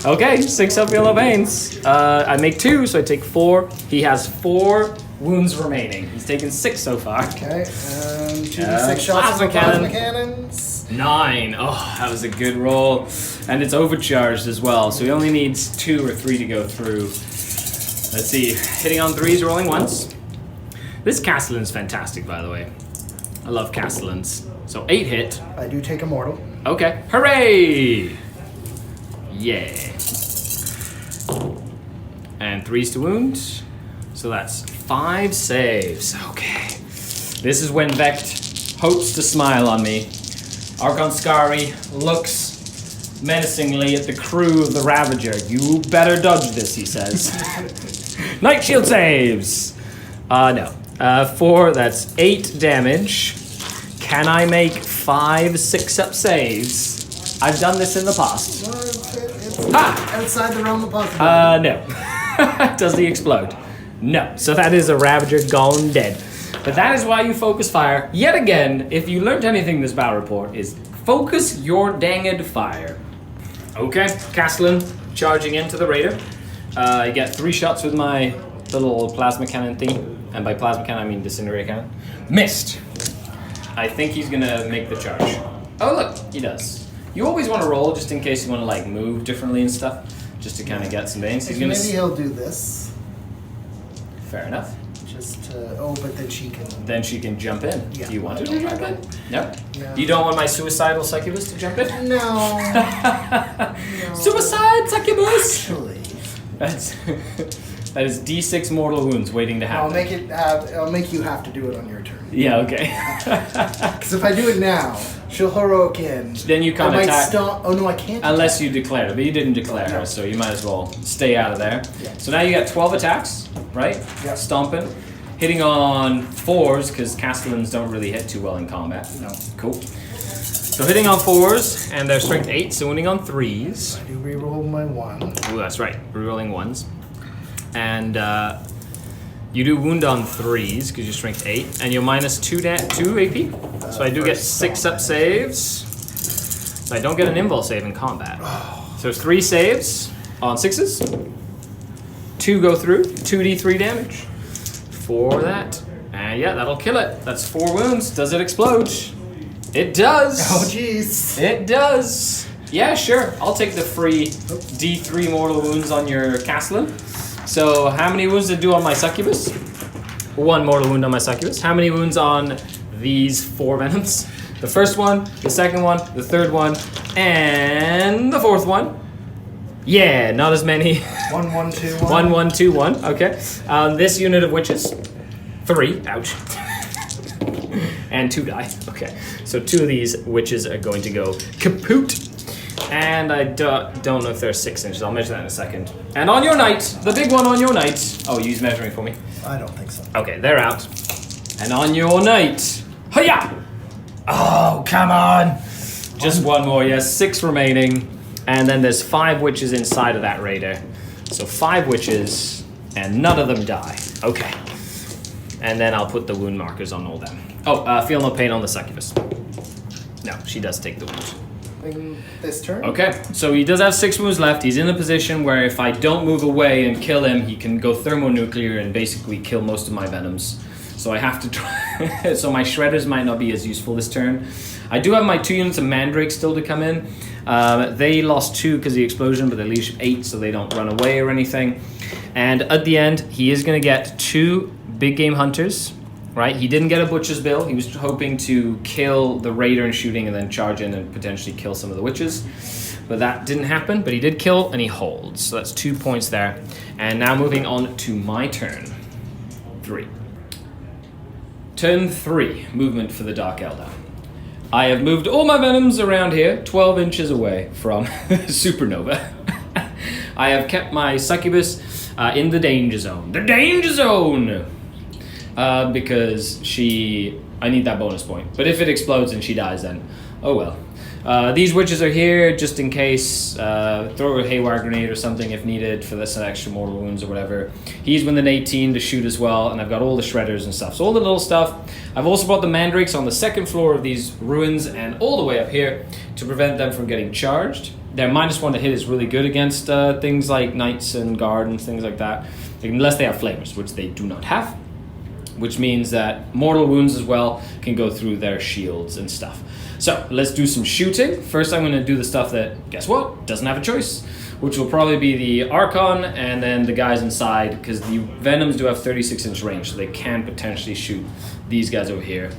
Okay, 6 up yellow veins. I make 2, so I take 4. He has 4 wounds remaining. He's taken 6 so far. Okay, 2d6 shots for plasma cannons. 9. Oh, that was a good roll. And it's overcharged as well, so he only needs 2 or 3 to go through. Let's see. Hitting on 3s, rolling 1s. This Castellan's fantastic, by the way. I love Castellans. So 8 hit. I do take a mortal. Okay. Hooray! Yeah. And 3s to wound. So that's 5 saves. Okay. This is when Vect hopes to smile on me. Archon Skari looks menacingly at the crew of the Ravager. You better dodge this, he says. Night shield saves! No. 4, that's 8 damage. Can I make 5 6-up saves? I've done this in the past. No, it's outside the realm of possibility. No. Does he explode? No. So that is a Ravager gone dead. But that is why you focus fire. Yet again, if you learned anything in this battle report, is focus your danged fire. Okay, Castellan charging into the Raider. I get 3 shots with my little plasma cannon thing. And by plasma cannon, I mean disintegrator cannon. Missed. I think he's gonna make the charge. Oh look, he does. You always want to roll just in case you want to like move differently and stuff, just to kind of get some veins. He's gonna. Maybe he'll do this. Fair enough. Just to, but then she can. Then she can jump in. Yeah. Do you want her to jump in? No. No. You don't want my suicidal succubus to jump in? No. Suicide succubus. Actually. That is D6 mortal wounds waiting to happen. I'll make you have to do it on your turn. Yeah. Okay. Because if I do it now, she'll heroic in. Then you can't attack. Oh no, I can't. Unless you declare, but you didn't declare her, so you might as well stay out of there. Yeah. So now you got 12 attacks, right? Yeah. Stomping, hitting on 4s because Castellans don't really hit too well in combat. No. Cool. So hitting on 4s, and they're strength 8, so winning on 3s. I do reroll my 1. Oh, that's right. Rerolling 1s. And you do wound on 3s because you're strength 8, and you're minus 2 AP. So I do get 6-up saves. So I don't get an invul save in combat. So 3 saves on 6s. 2 go through, 2d3 damage for that. And yeah, that'll kill it. That's 4 wounds. Does it explode? It does. Oh jeez. It does. Yeah, sure. I'll take the free D3 mortal wounds on your Castellan. So how many wounds did it do on my succubus? 1 mortal wound on my succubus. How many wounds on these 4 venoms? The first one, the second one, the third one, and the 4th one. Yeah, not as many. 1, 1, 2, 1. 1, 1, 2, 1. Okay. This unit of witches, 3. Ouch. And 2 die. Okay. So 2 of these witches are going to go kaput. And I don't know if they're 6 inches. I'll measure that in a second. And on your night, the big one on your night. Oh, use measuring for me. I don't think so. Okay, they're out. And on your night, hiya! Oh, come on! Just 1 more, yes. 6 remaining. And then there's 5 witches inside of that raider. So 5 witches, and none of them die. Okay. And then I'll put the wound markers on all them. Oh, feel no pain on the succubus. No, she does take the wound. In this turn? Okay, so he does have 6 wounds left. He's in a position where if I don't move away and kill him, he can go thermonuclear and basically kill most of my venoms. So I have to try. So my shredders might not be as useful this turn. I do have my 2 units of Mandrake still to come in. They lost 2 because of the explosion, but they leadership 8, so they don't run away or anything. And at the end, he is going to get 2 big game hunters right? He didn't get a butcher's bill. He was hoping to kill the raider and shooting and then charge in and potentially kill some of the witches. But that didn't happen, but he did kill and he holds. So that's 2 points there. And now moving on to my turn. 3. Turn 3, movement for the Dark Eldar. I have moved all my venoms around here, 12 inches away from Supernova. I have kept my succubus in the danger zone. The danger zone! Because I need that bonus point. But if it explodes and she dies, then oh well. These witches are here just in case. Throw a haywire grenade or something if needed for this extra mortal wounds or whatever. He's within 18 to shoot as well, and I've got all the shredders and stuff. So all the little stuff. I've also brought the mandrakes on the second floor of these ruins and all the way up here to prevent them from getting charged. Their -1 to hit is really good against things like knights and guard and things like that, unless they have flamers, which they do not have. Which means that mortal wounds as well can go through their shields and stuff. So let's do some shooting. First I'm going to do the stuff that, guess what, doesn't have a choice, which will probably be the Archon and then the guys inside, because the Venoms do have 36-inch range, so they can potentially shoot these guys over here.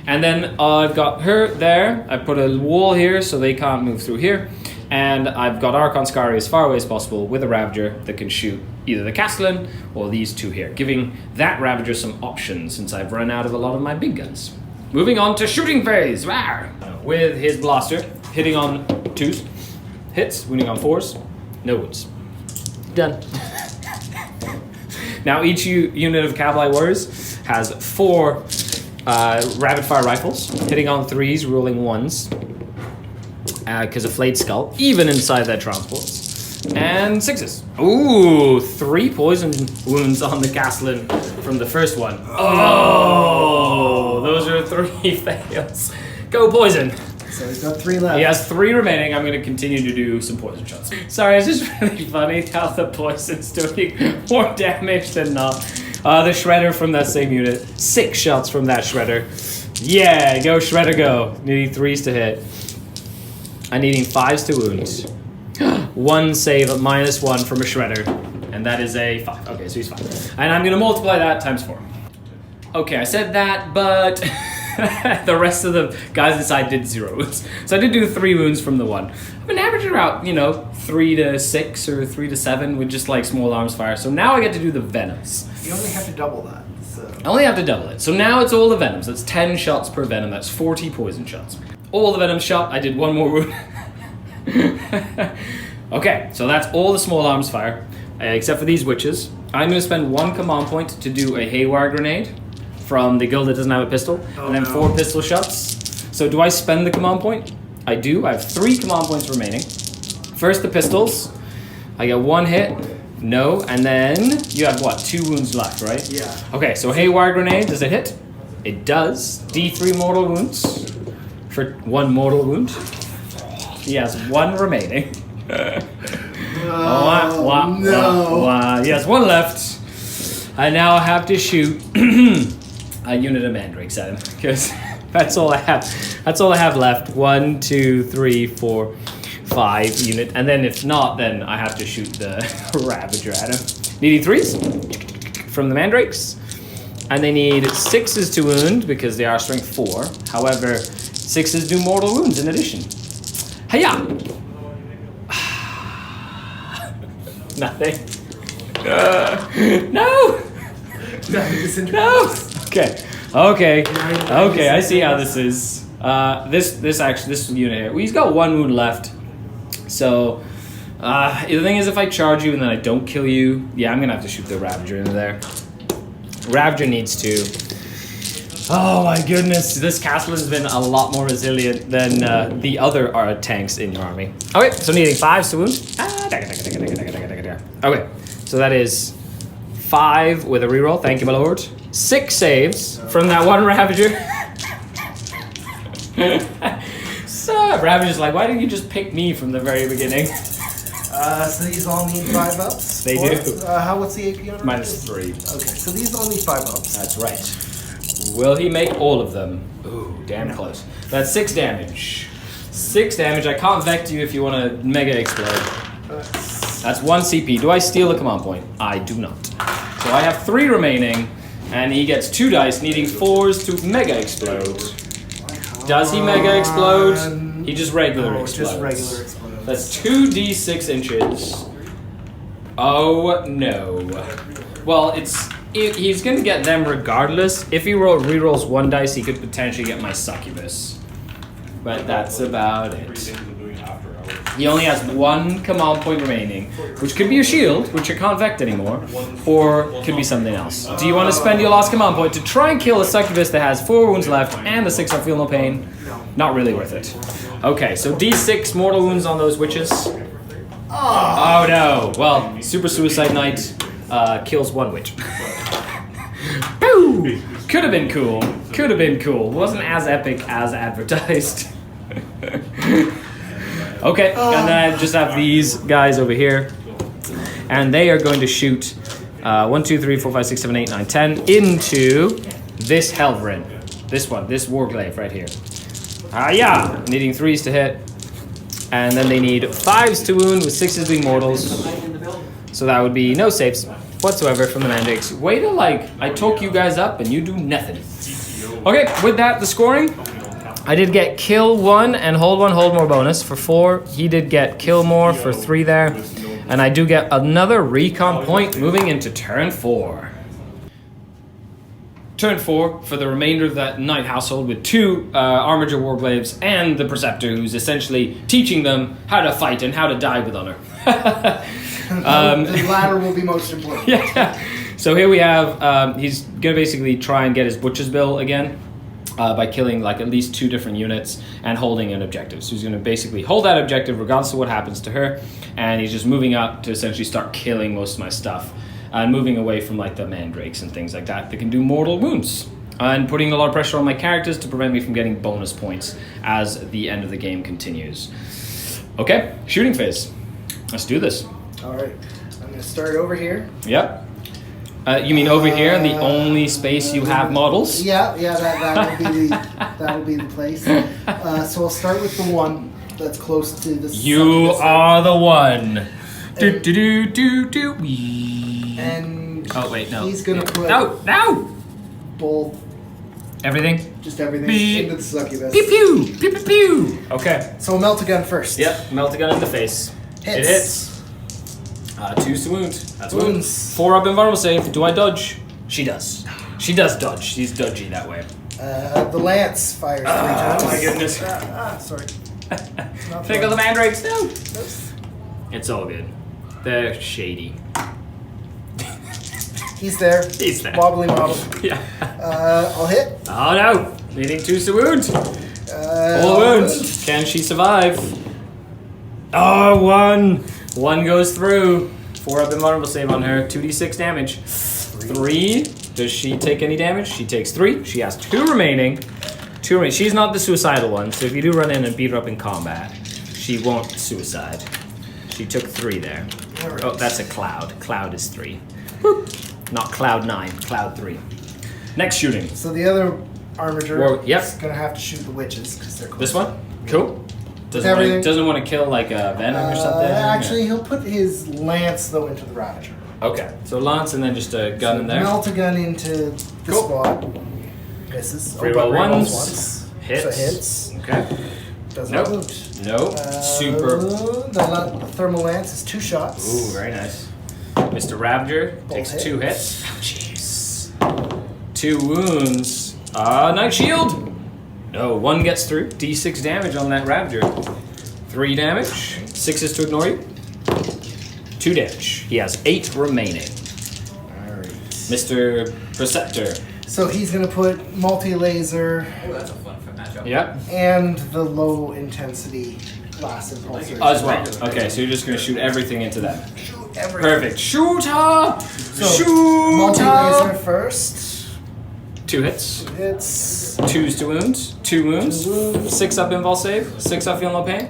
And then I've got her there. I put a wall here so they can't move through here. And I've got Archon Skari as far away as possible with a Ravager that can shoot either the Castellan or these two here, giving that Ravager some options since I've run out of a lot of my big guns. Moving on to shooting phase. Rawr! With his blaster, hitting on 2s, hits, wounding on 4s, no wounds. Done. Now each unit of Cavalry Warriors has 4 rapid fire rifles, hitting on 3s, rolling 1s. Because of Flayed Skull, even inside their transports. And 6s. Ooh, 3 poison wounds on the Castellan from the first one. Oh, those are 3 fails. Go poison. So he's got 3 left. He has 3 remaining. I'm going to continue to do some poison shots. Sorry, it's just really funny how the poison's doing more damage than not. The Shredder from that same unit. 6 shots from that Shredder. Yeah, go Shredder, go. Needing 3s to hit. I'm needing 5s to wound. 1 save at -1 from a Shredder. And that is a 5. Okay, so he's 5. And I'm going to multiply that times 4. Okay, I said that, but the rest of the guys inside did 0 wounds. So I did do 3 wounds from the one. I've been averaging about, 3 to 6 or 3 to 7 with just like small arms fire. So now I get to do the Venoms. You only have to double that. So. I only have to double it. So now it's all the Venoms. That's 10 shots per Venom. That's 40 poison shots. All the Venom shot. I did 1 more wound. Okay, so that's all the small arms fire, except for these witches. I'm going to spend 1 command point to do a haywire grenade from the guild that doesn't have a pistol, and then 4 pistol shots. So do I spend the command point? I do. I have 3 command points remaining. First, the pistols. I get 1 hit. No, and then you have what? 2 wounds left, right? Yeah. Okay, so haywire grenade, does it hit? It does. D3 mortal wounds. For 1 mortal wound. He has 1 remaining. No. He has 1 left. I now have to shoot a unit of mandrakes at him because that's all I have. That's all I have left. 1, 2, 3, 4, 5 unit, and then if not, then I have to shoot the Ravager at him. Needing 3s from the mandrakes, and they need 6s to wound because they are strength 4. However, 6s do mortal wounds in addition. Hiya! Nothing. No! No! Okay, I see how this is. This unit here, he's got 1 wound left. So, the thing is, if I charge you and then I don't kill you, yeah, I'm gonna have to shoot the Ravager into there. Ravager needs to. Oh my goodness, this castle has been a lot more resilient than the other tanks in your army. Okay, so needing 5s to wound. Okay, so that is 5 with a reroll. Thank you, my lord. 6 saves from that 1 Ravager. So Ravager's like, why didn't you just pick me from the very beginning? So these all need 5 ups? They do. What's the AP on it? -3. Okay, so these all need 5 ups. That's right. Will he make all of them? Ooh, damn close. That's 6 damage. 6 damage. I can't vect you if you want to mega explode. That's 1 CP. Do I steal a command point? I do not. So I have 3 remaining. And he gets 2 dice, needing 4s to mega explode. Does he mega explode? He just regular explodes. Just regular explodes. That's 2d6 inches. Oh no. Well, he's gonna get them regardless. If he rerolls 1 dice, he could potentially get my succubus. But that's about it. He only has 1 command point remaining, which could be a shield, which you can't vect anymore, or could be something else. Do you want to spend your last command point to try and kill a succubus that has 4 wounds left and a 6 on feel no pain? Not really worth it. Okay, so d6 mortal wounds on those witches. Oh no! Well, Super Suicide Knight kills 1 witch. Boo! Could have been cool. Could have been cool. Wasn't as epic as advertised. Okay, and then I just have these guys over here. And they are going to shoot 1, 2, 3, 4, 5, 6, 7, 8, 9, 10 into this Helverin. This one, this Warglaive right here. Yeah! Needing 3s to hit. And then they need 5s to wound with 6s being mortals. So that would be no saves whatsoever from the mandrakes. Way to I talk you guys up and you do nothing. Okay, with that, the scoring. I did get kill 1 and hold 1, hold more bonus for 4. He did get kill more for 3 there. And I do get another recon point moving into turn 4. Turn 4 for the remainder of that knight household with 2 Armiger Warglaives and the Preceptor, who's essentially teaching them how to fight and how to die with honor. The latter will be most important. Yeah. So here we have, he's going to basically try and get his Butcher's Bill again by killing at least 2 different units and holding an objective. So he's going to basically hold that objective regardless of what happens to her, and he's just moving up to essentially start killing most of my stuff. And moving away from the mandrakes and things like that can do mortal wounds. And putting a lot of pressure on my characters to prevent me from getting bonus points as the end of the game continues. Okay, shooting phase. Let's do this. Alright, I'm going to start over here. Yep. You mean over here, the only space you have models? Yeah, that'll be the place. So I'll start with the one that's close to the You are the one. And Oh wait, no. he's gonna put No! both, Everything? just everything Beep. into the succubus. Pew pew! Pew pew pew! Okay. So I'll melt a gun first. Yep, melt a gun in the face. Hits. It hits. 2's to wound. That's wound. Wounds. 4 up invulnerable save. Do I dodge? She does. She does dodge. She's dodgy that way. The lance fires 3 times. Oh my goodness. Sorry. Not Think of the mandrakes. No. Nope. It's all good. They're shady. He's there. He's there. Wobbly model. Yeah. I'll hit. Oh no! Needing 2's to wound. All wounds. Can she survive? Oh, 1. 1 goes through. 4 up invulnerable save on her. 2d6 damage. 3. Does she take any damage? She takes 3. She has 2 remaining. 2 remaining. She's not the suicidal one, so if you do run in and beat her up in combat, she won't suicide. She took 3 there. Alright. Oh, that's a cloud. Cloud is 3. Boop. Not cloud 9, cloud 3. Next shooting. So the other armiger Yep. is going to have to shoot the witches because they're close. This one? Cool. Everything. Doesn't want to kill a venom or something? Actually, he'll put his lance, though, into the ravager. Okay. So lance and then just a gun in there. Melt a gun into the Cool. squad. Misses. Reroll but rerolls ones. Hits. So hits. Okay. Does Nope. not wound. Nope. Super. The thermal lance is 2 shots. Ooh, very nice. Mr. Ravager takes hit. 2 hits. Jeez. 2 wounds. Night shield. No, 1 gets through. D6 damage on that Ravager. 3 damage. 6 is to ignore you. 2 damage. He has 8 remaining. Alright. Mr. Preceptor. So he's going to put multi-laser Oh, that's a fun matchup. Yep. and the low intensity blast impulse. As well. Okay, so you're just going to shoot everything into that. Shoot everything. Perfect. Shoot her! So, Shoot multi-laser her! first. 2 hits. Hits. 2's to wound. 2 wounds. 2 wounds. 6 up invul save. 6 up feel no pain.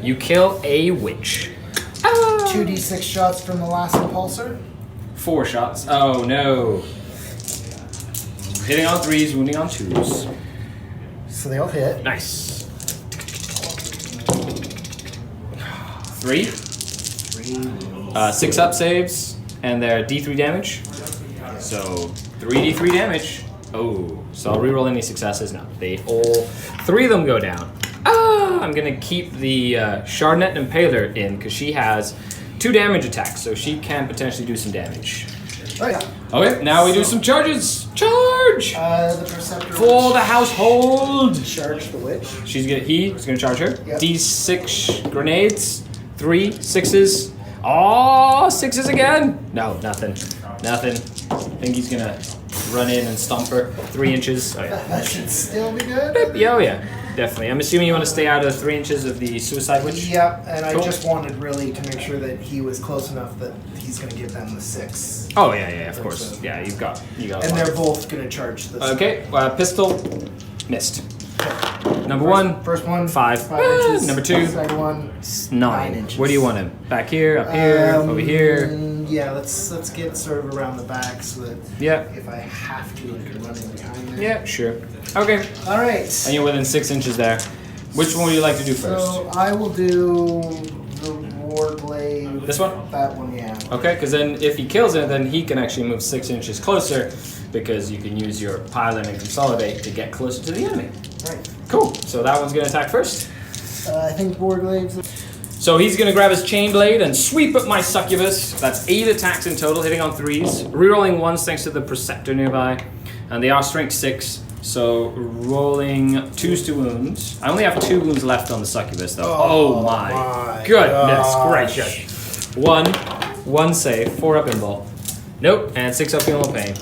You kill a witch. 2d6 shots from the last impulsor. 4 shots. Oh no. Hitting on 3s, wounding on 2s. So they all hit. Nice. 3. 6 up saves, and they're D3 damage. So 3d3 damage. Oh, so I'll reroll any successes. No, all 3 of them go down. I'm gonna keep the Shardnet Impaler in because she has 2 damage attacks, so she can potentially do some damage. Oh yeah. Okay, now we do some charges. Charge The Preceptor. for the household. Charge the witch. He's gonna charge her. Yep. D6 grenades. 3 6s. Oh, 6s again. No, nothing. I think he's gonna run in and stomp her 3 inches. Oh yeah. That should still be good. Yeah, oh yeah. Definitely. I'm assuming you want to stay out of 3 inches of the suicide witch. Yep, and Cool. I just wanted really to make sure that he was close enough that he's going to give them the 6. Oh yeah, of course. Yeah, you got. And one. they're both going to charge this. Okay, pistol, missed. Number 1, First one, 5. 5 inches. Number 2, Second one, 9. 9 inches. Where do you want him? Back here, up here, over here. Yeah, let's get sort of around the back so that Yeah. if I have to, I can run in behind there. Yeah, sure. Okay. All right. And you're within 6 inches there. Which one would you like to do first? So I will do the Warglaive. This one? That one, yeah. Okay, because then if he kills it, then he can actually move 6 inches closer because you can use your pilot and consolidate to get closer to the enemy. Right. Cool. So that one's going to attack first. I think Warglaive's. So he's going to grab his chain blade and sweep at my succubus. That's 8 attacks in total, hitting on 3s. Rerolling 1s thanks to the Preceptor nearby. And they are strength 6. So rolling 2s to wounds. I only have 2 wounds left on the succubus though. Oh my goodness gracious. 1 save, 4 up in ball. Nope, and 6 up feeling pain.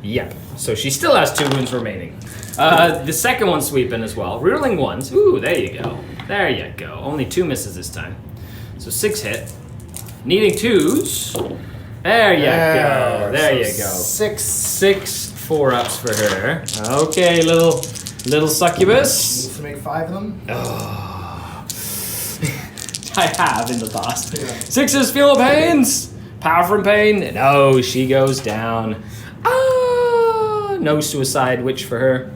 Yep. So she still has 2 wounds remaining. The second one sweeping as well. Rerolling 1s. Ooh, there you go. There you go. Only 2 misses this time. So 6 hit. Needing 2s. There you go. There you go. 6 4-ups for her. Okay, little succubus. Needs to make 5 of them. Oh. I have in the past. Yeah. 6s feel pains. Power from pain. No, she goes down. No suicide witch for her.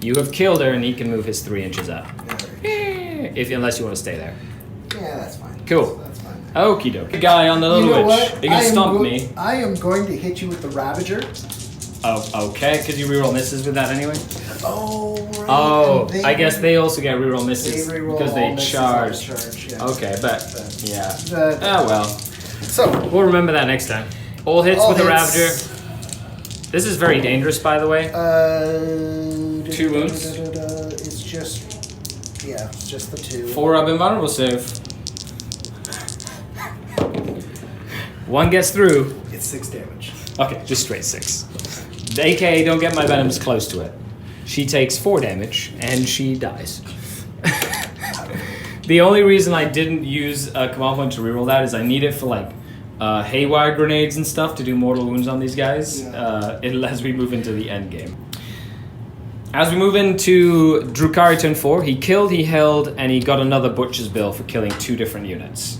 You have killed her, and he can move his 3 inches up. Unless you want to stay there. Yeah, that's fine. Cool. That's fine. Okie dokie. Guy on the little You know witch. what? You can stomp me. I am going to hit you with the Ravager. Oh, okay. Because you reroll misses with that anyway. Oh, right. Oh, And I guess they also get reroll misses they reroll because all they misses charge. on charge, yeah. Okay, but yeah. But- Oh well. So, We'll remember that next time. All hits all with a hits. Ravager. This is very dangerous, by the way. 2 wounds. It's just, yeah, it's just the 2. 4 up invulnerable save. 1 gets through. It's 6 damage. Okay, just straight 6. The AK, don't get my venoms close to it. She takes 4 damage and she dies. The only reason I didn't use a command point to reroll that is I need it for like haywire grenades and stuff to do mortal wounds on these guys. Yeah. As we move into the end game. As we move into Drukhari turn 4, he killed, he held, and he got another Butcher's Bill for killing 2 different units.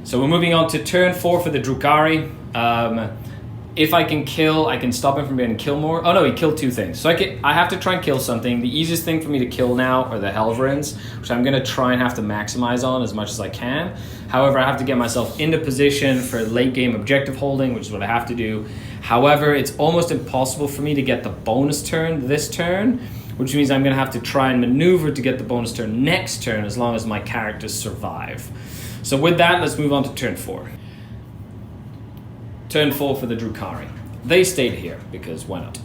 So we're moving on to turn 4 for the Drukhari. If I can kill, I can stop him from getting kill more. Oh no, he killed 2 things. So I have to try and kill something. The easiest thing for me to kill now are the Helverins, which I'm gonna try and have to maximize on as much as I can. However, I have to get myself into position for late game objective holding, which is what I have to do. However, it's almost impossible for me to get the bonus turn this turn, which means I'm gonna have to try and maneuver to get the bonus turn next turn as long as my characters survive. So with that, let's move on to turn 4. Turn 4 for the Drukhari. They stayed here because why not?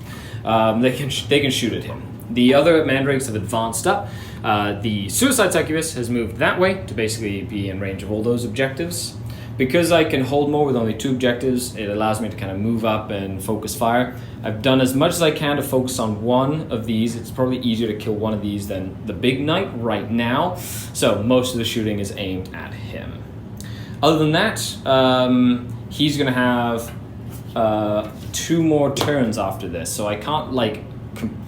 They can shoot at him. The other mandrakes have advanced up. The Suicide Succubus has moved that way to basically be in range of all those objectives. Because I can hold more with only 2 objectives, it allows me to kind of move up and focus fire. I've done as much as I can to focus on one of these. It's probably easier to kill one of these than the big knight right now. So most of the shooting is aimed at him. Other than that, he's going to have 2 more turns after this. So I can't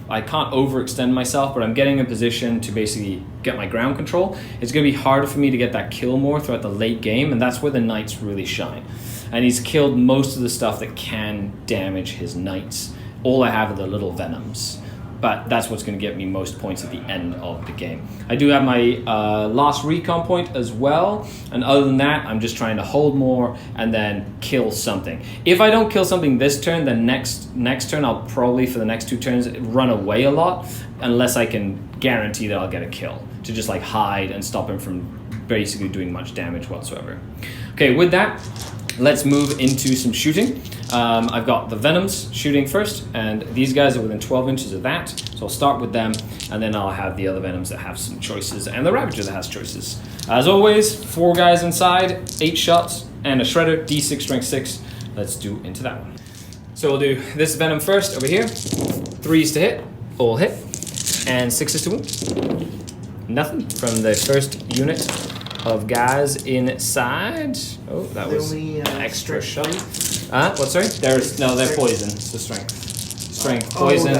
overextend myself, but I'm getting in position to basically get my ground control. It's going to be harder for me to get that kill more throughout the late game, and that's where the knights really shine. And he's killed most of the stuff that can damage his knights. All I have are the little venoms. but that's what's going to get me most points at the end of the game. I do have my last recon point as well, and other than that, I'm just trying to hold more and then kill something. If I don't kill something this turn, then next turn I'll probably, for the next 2 turns, run away a lot, unless I can guarantee that I'll get a kill, to just like hide and stop him from basically doing much damage whatsoever. Okay, with that, let's move into some shooting. I've got the Venoms shooting first, and these guys are within 12 inches of that, so I'll start with them, and then I'll have the other Venoms that have some choices, and the Ravager that has choices. As always, 4 guys inside, 8 shots, and a Shredder, D6 strength 6. Let's do into that one. So we'll do this Venom first over here. 3s to hit, all hit, and 6s to wound. Nothing from the first unit of guys inside. Oh, that was an extra shot. What, sorry? They're poison. It's the strength, poison.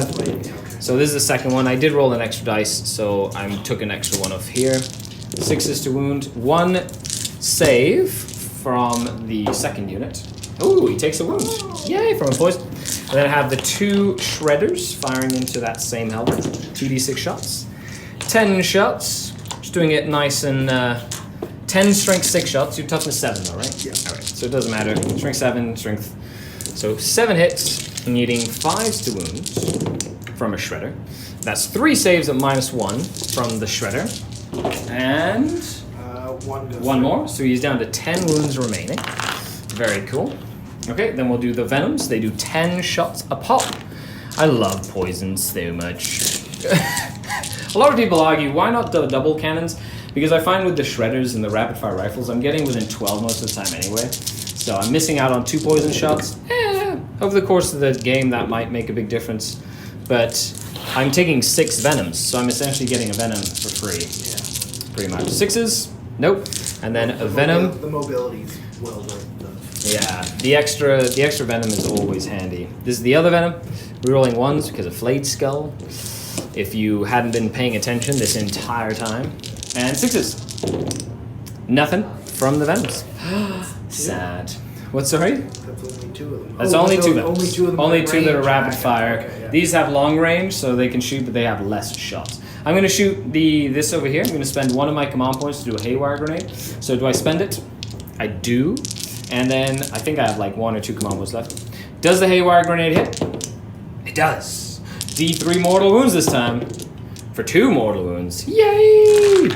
So this is the second one. I did roll an extra dice, so I took an extra one off here. 6s to wound. 1 save from the second unit. Ooh, he takes a wound. Yay, from a poison. And then I have the 2 shredders firing into that same helmet. 2d6 shots. 10 shots. Just doing it nice and 10 strength 6 shots. Your toughness 7 though, right? Yeah. Alright, so it doesn't matter. Strength 7, strength. So 7 hits, needing 5s to wound from a shredder. That's 3 saves at -1 from the shredder. And 1 more. So he's down to 10 wounds remaining. Very cool. Okay, then we'll do the Venoms. They do 10 shots a pop. I love poisons so much. A lot of people argue, why not the double cannons? Because I find with the shredders and the rapid fire rifles, I'm getting within 12 most of the time anyway. So I'm missing out on 2 poison shots. Over the course of the game, that might make a big difference. But I'm taking 6 Venoms, so I'm essentially getting a Venom for free. Yeah. Pretty much. 6s, nope. And then a Venom. The mobility's well worth the... Yeah, the extra Venom is always handy. This is the other Venom. Rerolling 1s because of Flayed Skull. If you hadn't been paying attention this entire time. And 6s. Nothing from the Venoms. Sad. What, sorry? That's only 2 of them. That's only 2 Venoms. Only 2 of them. Only 2 that are range. rapid fire. Okay, yeah. These have long range, so they can shoot, but they have less shots. I'm going to shoot this over here. I'm going to spend 1 of my command points to do a haywire grenade. So do I spend it? I do. And then I think I have like 1 or 2 command points left. Does the haywire grenade hit? It does. D3 mortal wounds this time. For 2 mortal wounds. Yay!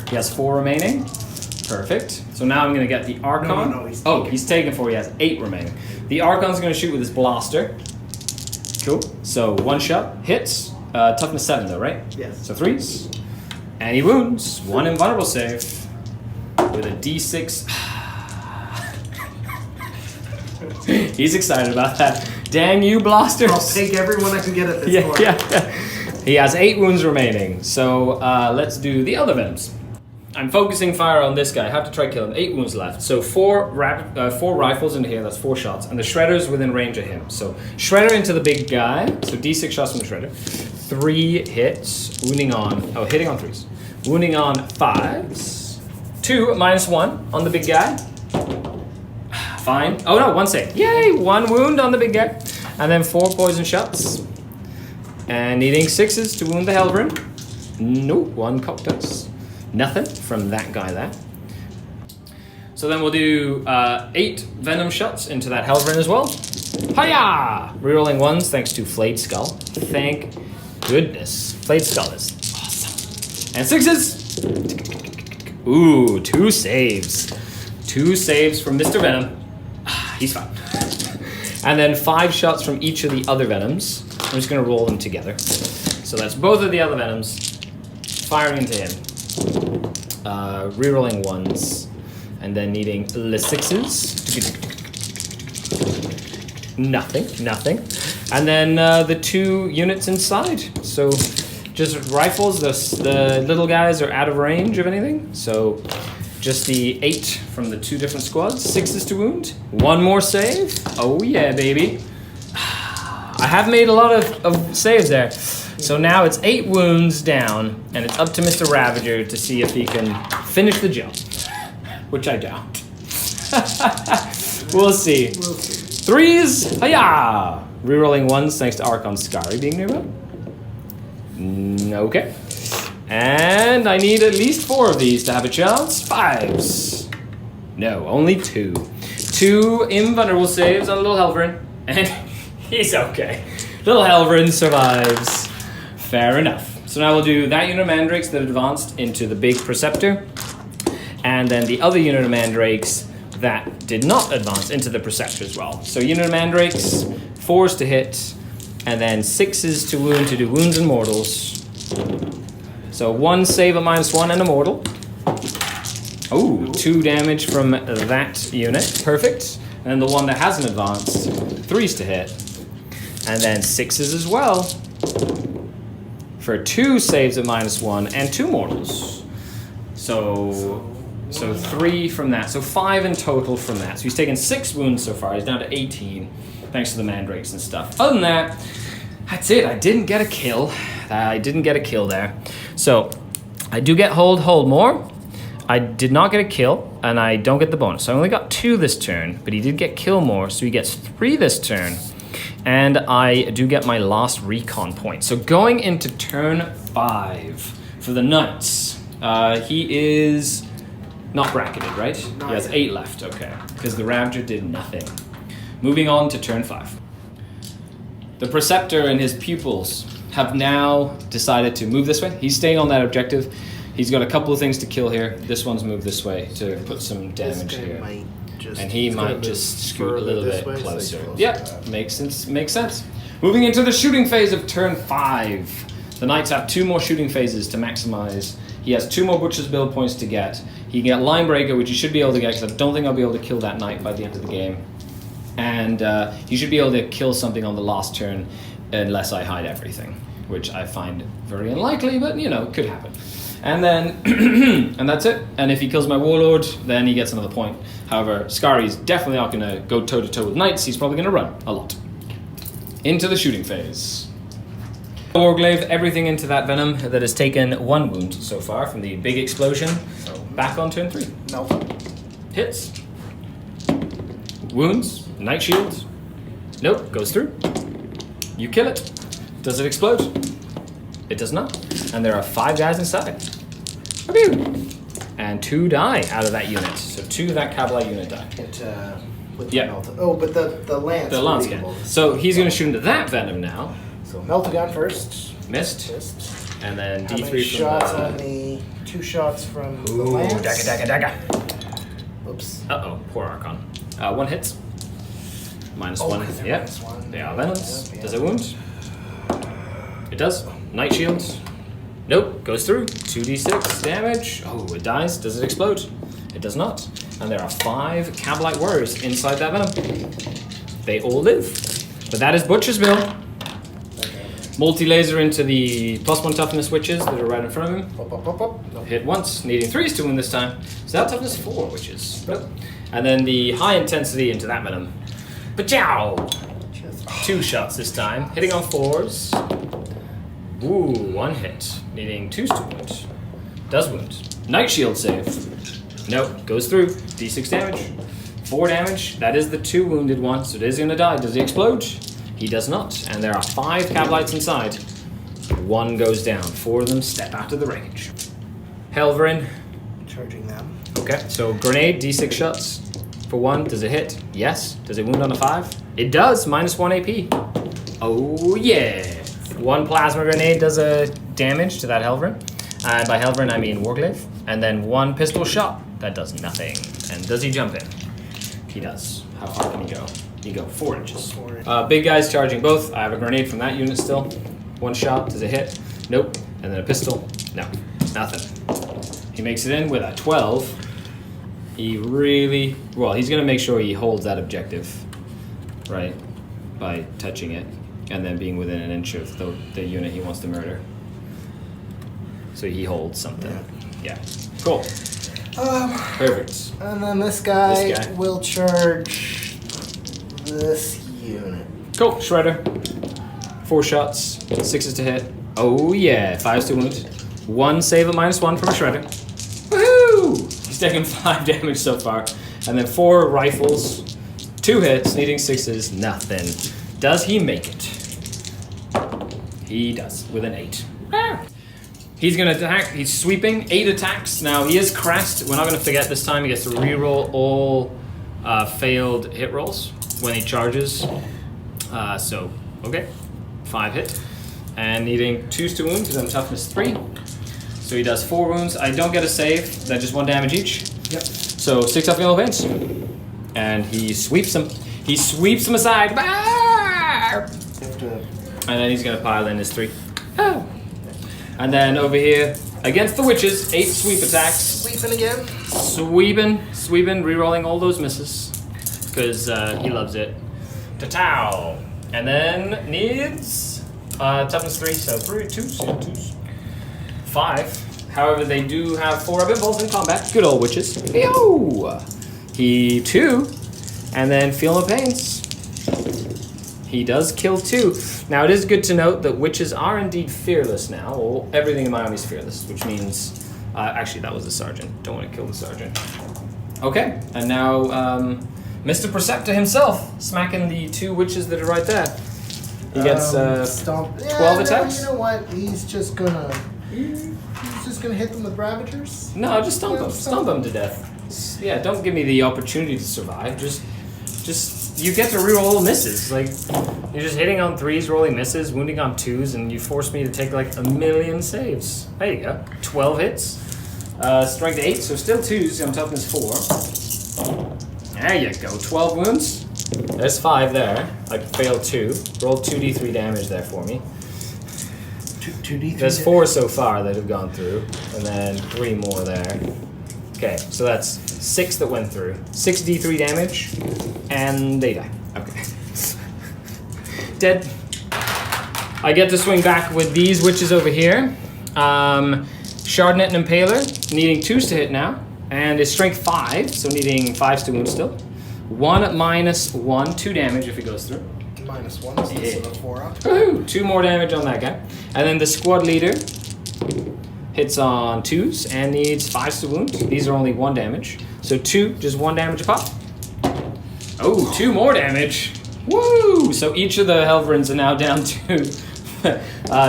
He has 4 remaining. Perfect. So now I'm going to get the Archon. No, he's taken 4. He has 8 remaining. The Archon's going to shoot with his blaster. Cool. So 1 shot. Hits. Toughness 7 though, right? Yes. So 3s. And he wounds. 1 invulnerable save. With a D6. He's excited about that. Dang you, blasters! I'll take everyone I can get at this point. Yeah. He has 8 wounds remaining. So let's do the other Venoms. I'm focusing fire on this guy. I have to try kill him. 8 wounds left. So 4 rifles into here. That's 4 shots. And the Shredder's within range of him. So Shredder into the big guy. So D6 shots from the Shredder. 3 hits. Wounding on... Oh, hitting on 3s. Wounding on 5s. 2 -1 on the big guy. Fine. Oh no, 1 save. Yay! 1 wound on the big guy. And then 4 poison shots. And needing 6s to wound the Helverin. Nope, 1 cocktails. Nothing from that guy there. So then we'll do 8 Venom shots into that Helverin as well. Hiya! Rerolling 1s thanks to Flayed Skull. Thank goodness. Flayed Skull is awesome. And 6s. Ooh, 2 saves. 2 saves from Mr. Venom. He's fine. And then 5 shots from each of the other Venoms. I'm just going to roll them together. So that's both of the other Venoms firing into him. Rerolling 1s. And then needing the 6s. Nothing. And then the 2 units inside. So just rifles. The little guys are out of range of anything. So just the 8 from the 2 different squads. 6s to wound. 1 more save. Oh yeah, baby. I have made a lot of saves there. So now it's 8 wounds down, and it's up to Mr. Ravager to see if he can finish the job. Which I doubt. We'll see. 3s. Hiya! Rerolling 1s thanks to Archon Skari being nearby. Okay. And I need at least 4 of these to have a chance. 5s. No, only 2. 2 invulnerable saves on little Helverin. And he's okay. Little Helverin survives. Fair enough. So now we'll do that unit of mandrakes that advanced into the big preceptor. And then the other unit of mandrakes that did not advance into the preceptor as well. So unit of mandrakes, 4s to hit, and then 6s to wound to do wounds and mortals. So 1 save a -1 and a mortal. Oh, 2 damage from that unit. Perfect. And then the one that hasn't advanced, 3s to hit. And then 6s as well. For 2 saves at -1 and 2 mortals. So 3 from that. So 5 in total from that. So he's taken 6 wounds so far. He's down to 18, thanks to the mandrakes and stuff. Other than that, that's it. I didn't get a kill. I didn't get a kill there. So I do get hold more. I did not get a kill, and I don't get the bonus. So I only got 2 this turn, but he did get kill more, so he gets 3 this turn. And I do get my last recon point. So going into turn 5 for the Knights, he is not bracketed, right? He has 8 left, okay. Because the Ravager did nothing. Moving on to turn 5. The Preceptor and his pupils have now decided to move this way. He's staying on that objective. He's got a couple of things to kill here. This one's moved this way to put some damage here. And he might just scoot a little bit closer. Yeah, makes sense. Makes sense. Moving into the shooting phase of turn 5. The Knights have 2 more shooting phases to maximize. He has 2 more Butcher's build points to get. He can get Line Breaker, which he should be able to get, because I don't think I'll be able to kill that Knight by the end of the game. And he should be able to kill something on the last turn unless I hide everything, which I find very unlikely, but you know, could happen. And then, and that's it. And if he kills my Warlord, then he gets another point. However, Skari's definitely not going to go toe-to-toe with Knights. He's probably going to run a lot. Into the shooting phase. Warglaive everything into that Venom that has taken 1 wound so far from the big explosion. Back on turn 3. No. Hits. Wounds. Night Shield. Nope, goes through. You kill it. Does it explode? It does not. And there are 5 guys inside. And 2 die out of that unit. So 2 of that Cavalry unit die. With the oh, but the lance. The lance can. So he's going to shoot into that Venom now. So Meltagun first. Missed. And then How D3 many from shots on the 2 shots from the lance. Dagger. Oops. Uh-oh, poor Archon. 1 hits. -1. Yeah. -1. They are Venoms. Yeah. Does it wound? It does. Night Shield. Nope. Goes through. 2d6 damage. Oh, it dies. Does it explode? It does not. And there are 5 Cabalite Warriors inside that Venom. They all live. But that is Butcher's Bill. Multi-laser into the +1 toughness witches that are right in front of him. Nope. Hit once, needing 3s to win this time. So that toughness 4 witches. Nope. And then the high intensity into that Venom. Pachow! 2 shots this time, hitting on 4s. Ooh, 1 hit, needing 2s to wound. Does wound. Night Shield save. Nope, goes through. D6 damage. 4 damage. That is the 2 wounded one, so it is going to die. Does he explode? He does not. And there are 5 Cavalites inside. 1 goes down. 4 of them step out of the range. Helverin. Charging them. Okay, so grenade, D6 shots. For 1, does it hit? Yes. Does it wound on a 5? It does, -1 AP. Oh yeah. 1 plasma grenade does a damage to that Helverin. And by Helverin, I mean Warglaive. And then 1 pistol shot. That does nothing. And does he jump in? He does. How far can he go? He go 4 inches. Big guy's charging both. I have a grenade from that unit still. 1 shot. Does it hit? Nope. And then a pistol. No. Nothing. He makes it in with a 12. He really... Well, he's going to make sure he holds that objective. Right? By touching it. And then being within an inch of the unit he wants to murder. So he holds something. Yeah. Cool. Perfect. And then this guy will charge this unit. Cool. Shredder. 4 shots. 6s to hit. Oh yeah. 5s to wound. 1 save at -1 from a Shredder. Woohoo! He's taken 5 damage so far. And then 4 rifles. 2 hits, needing 6s. Nothing. Does he make it? He does, with an 8. He's gonna attack, he's sweeping, 8 attacks. Now he is Krast. We're not gonna forget this time he gets to reroll all failed hit rolls when he charges. So, okay, 5 hit. And needing 2 to wound because I'm toughness 3. So he does 4 wounds. I don't get a save, that's just 1 damage each. Yep. So 6 up yellow paints. And he sweeps him. He sweeps him aside. And then he's gonna pile in his 3. Oh. And then over here, against the witches, 8 sweep attacks. Sweeping again. Sweeping, re-rolling all those misses. Because he loves it. Ta-tow. And then needs toughness 3, so 2s. 5. However, they do have 4 up impulse in combat. Good old witches. Yo! He 2, and then feel no pains. He does kill 2. Now it is good to note that witches are indeed fearless now. Well, everything in my army is fearless, which means actually that was the sergeant. Don't want to kill the sergeant. Okay, and now Mr. Perceptor himself smacking the 2 witches that are right there. He gets 12 attacks. You know what? He's just gonna hit them with Ravagers. No, just stomp them to death. Yeah, don't give me the opportunity to survive. Just you get to reroll all misses. Like you're just hitting on 3s, rolling misses, wounding on 2s, and you force me to take like a million saves. There you go. 12 hits. Strength 8, so still 2s. I'm toughness 4. There you go. 12 wounds. There's 5 there. I failed 2. Rolled 2d3 damage there for me. 2d3. There's 4 so far that have gone through, and then 3 more there. Okay, so that's 6 that went through. 6d3 damage, and they die. Okay. Dead. I get to swing back with these witches over here. Shardnet and Impaler, needing 2s to hit now, and is strength 5, so needing 5s to wound still. 1 minus 1, 2 damage if it goes through. Minus 1, so this is a 4 up. Woohoo! 2 more damage on that guy. And then the squad leader hits on 2s and needs 5s to wound. These are only 1 damage. So 2, just 1 damage a pop. Oh, 2 more damage. Woo! So each of the Helverins are now down to...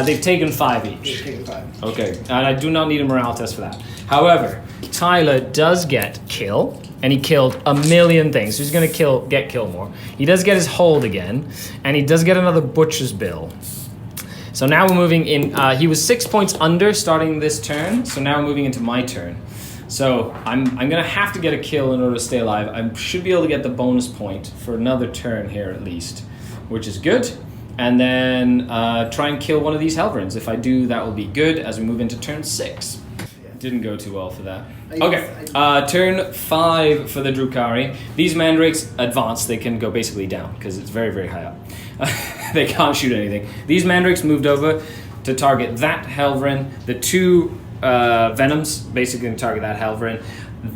they've taken 5 each. They've taken 5. Okay, and I do not need a morale test for that. However, Tyler does get kill, and he killed a million things. So he's gonna get kill more. He does get his hold again, and he does get another butcher's bill. So now we're moving in. He was 6 points under starting this turn, so now we're moving into my turn. So I'm gonna have to get a kill in order to stay alive. I should be able to get the bonus point for another turn here at least, which is good. And then try and kill one of these Helverins. If I do, that will be good as we move into turn 6. Didn't go too well for that. Okay, turn 5 for the Drukhari. These mandrakes advance, they can go basically down because it's very, very high up. They can't shoot anything. These mandrakes moved over to target that Helverin. The 2 venoms basically going to target that Helverin.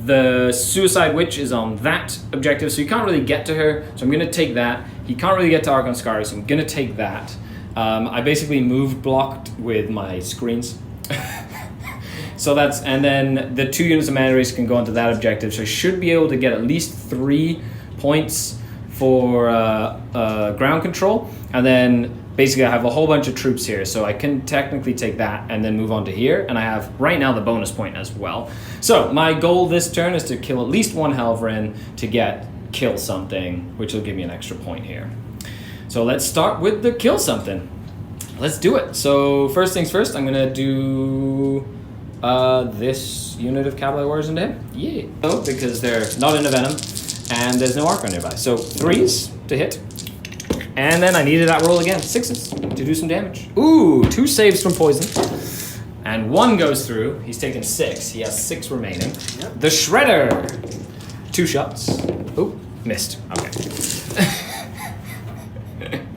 The Suicide Witch is on that objective, so you can't really get to her, so I'm going to take that. He can't really get to Archon Skari, so I'm going to take that. I basically moved blocked with my screens. So that's, and then the 2 units of mana race can go into that objective, so I should be able to get at least 3 points for ground control, and then basically I have a whole bunch of troops here, so I can technically take that and then move on to here, and I have right now the bonus point as well. So my goal this turn is to kill at least 1 Helverin to kill something, which will give me an extra point here. So let's start with the kill something. Let's do it. So first things first, I'm gonna do this unit of Cavalry Warriors into him. Yeah. No, because they're not in a Venom, and there's no Archon nearby. So 3s to hit. And then I needed that roll again. 6s to do some damage. Ooh, 2 saves from poison. And 1 goes through. He's taken 6. He has 6 remaining. Yep. The Shredder. 2 shots. Ooh, missed. Okay.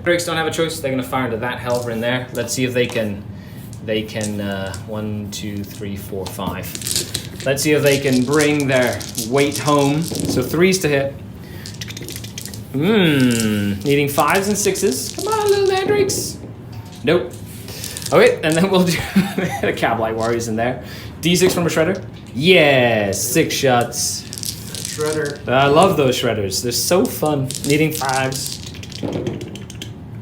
Drakes don't have a choice. They're going to fire into that Helverin there. Let's see if they can 1, 2, 3, 4, 5. Let's see if they can bring their weight home. So 3s to hit. Needing 5s and 6s. Come on, little mandrakes. Nope. Okay, and then we'll do the Cavalry Warriors in there. D6 from a Shredder. Yeah, 6 shots. Shredder. I love those Shredders. They're so fun. Needing 5s.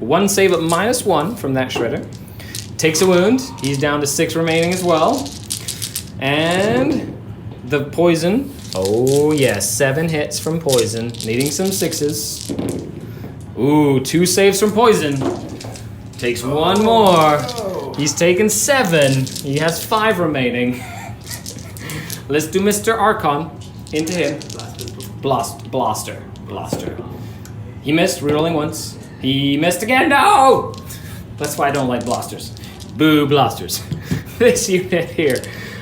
1 save at -1 from that shredder. Takes a wound. He's down to 6 remaining as well. And the poison. Oh yeah, 7 hits from poison. Needing some 6s. Ooh, 2 saves from poison. Takes 1 more. He's taken 7. He has 5 remaining. Let's do Mr. Archon into him. Blaster. He missed, rerolling once. He missed again, no! That's why I don't like blasters. Boo, blasters. This unit here.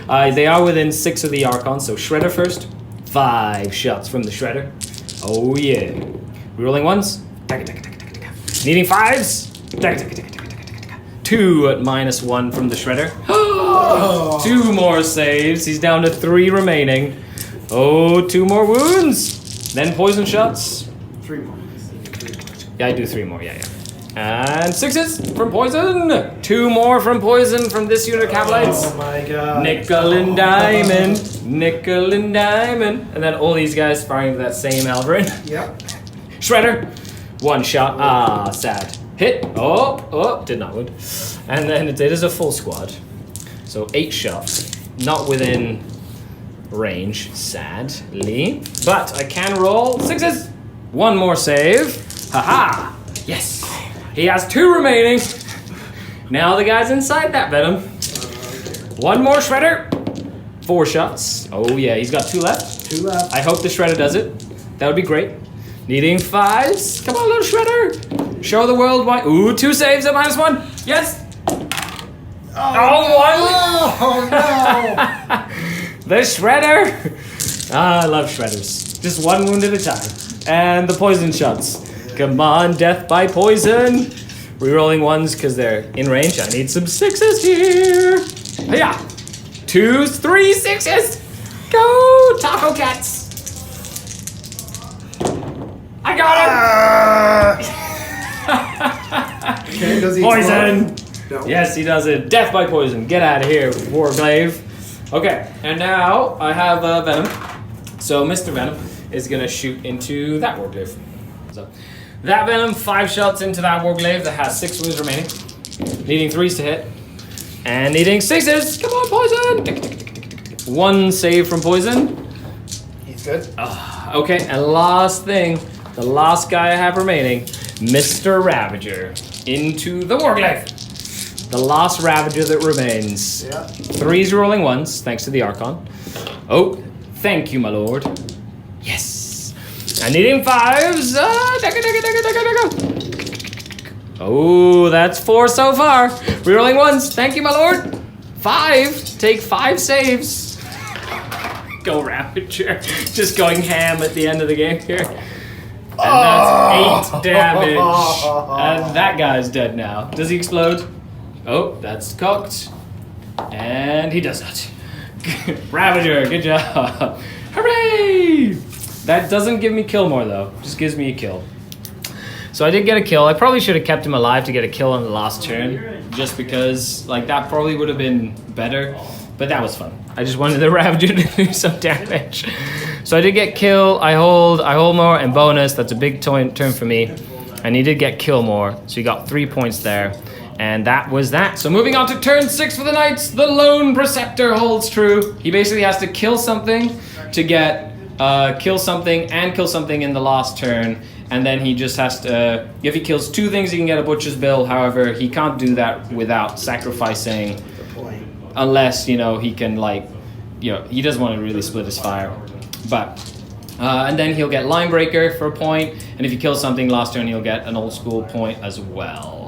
They are within 6 of the Archon, so Shredder first. 5 shots from the Shredder. Oh yeah. Rerolling once. Needing 5s. 2 at -1 from the Shredder. 2 more saves. He's down to 3 remaining. Oh, 2 more wounds. Then poison shots. 3 more. Yeah, I do 3 more. Yeah. And 6s from poison. 2 more from poison from this unit of Cavalites. Oh my god. Nickel and diamond. And then all these guys firing that same Alvarin. Yep. Shredder. 1 shot. Ah, sad. Hit. Oh, did not wound. And then it is a full squad. So 8 shots. Not within range, sadly. But I can roll 6s. 1 more save. Haha. Yes. He has 2 remaining. Now the guy's inside that venom. 1 more Shredder. 4 shots. Oh yeah, he's got 2 left. 2 left. I hope the Shredder does it. That would be great. Needing 5s. Come on, little Shredder. Show the world why. Ooh, 2 saves at -1. Yes. Oh, 1. Oh no. The Shredder. Ah, I love Shredders. Just 1 wound at a time. And the poison shots. Come on, death by poison. Rerolling 1s because they're in range. I need some 6s here. Yeah. 2, 3 6s. Go, Taco Cats. I got him. Okay, does he Poison. No. Yes, he does it. Death by poison. Get out of here, Warglaive. Okay, and now I have Venom. So Mr. Venom is going to shoot into that Warglaive. So that Venom, 5 shots into that Warglaive that has 6 wounds remaining. Needing 3s to hit. And needing 6s. Come on, poison. 1 save from poison. He's good. Okay, and last thing, the last guy I have remaining, Mr. Ravager into the Warglaive. The last Ravager that remains. Yeah. 3s rolling 1s, thanks to the Archon. Oh, thank you, my lord. Yes. I'm needing 5s. Oh, that's 4 so far. Rerolling 1s, thank you, my lord. 5, take 5 saves. Go Ravager. Just going ham at the end of the game here. And that's 8 damage. And that guy's dead now. Does he explode? Oh, that's cocked. And he does not. Ravager, good job. Hooray! That doesn't give me kill more though. Just gives me a kill. So I did get a kill. I probably should have kept him alive to get a kill on the last turn. Just because like that probably would have been better. But that was fun. I just wanted the Ravager to do some damage. So I did get kill. I hold more and bonus. That's a big turn for me. And he did get kill more. So he got 3 points there. And that was that. So moving on to turn 6 for the Knights. The Lone Preceptor holds true. He basically has to kill something to get kill something and kill something in the last turn. And then he just has to, if he kills 2 things, he can get a Butcher's Bill. However, he can't do that without sacrificing, unless, you know, he can like, you know, he doesn't want to really split his fire. But, and then he'll get Line Breaker for a point. And if he kills something last turn, he'll get an old school point as well.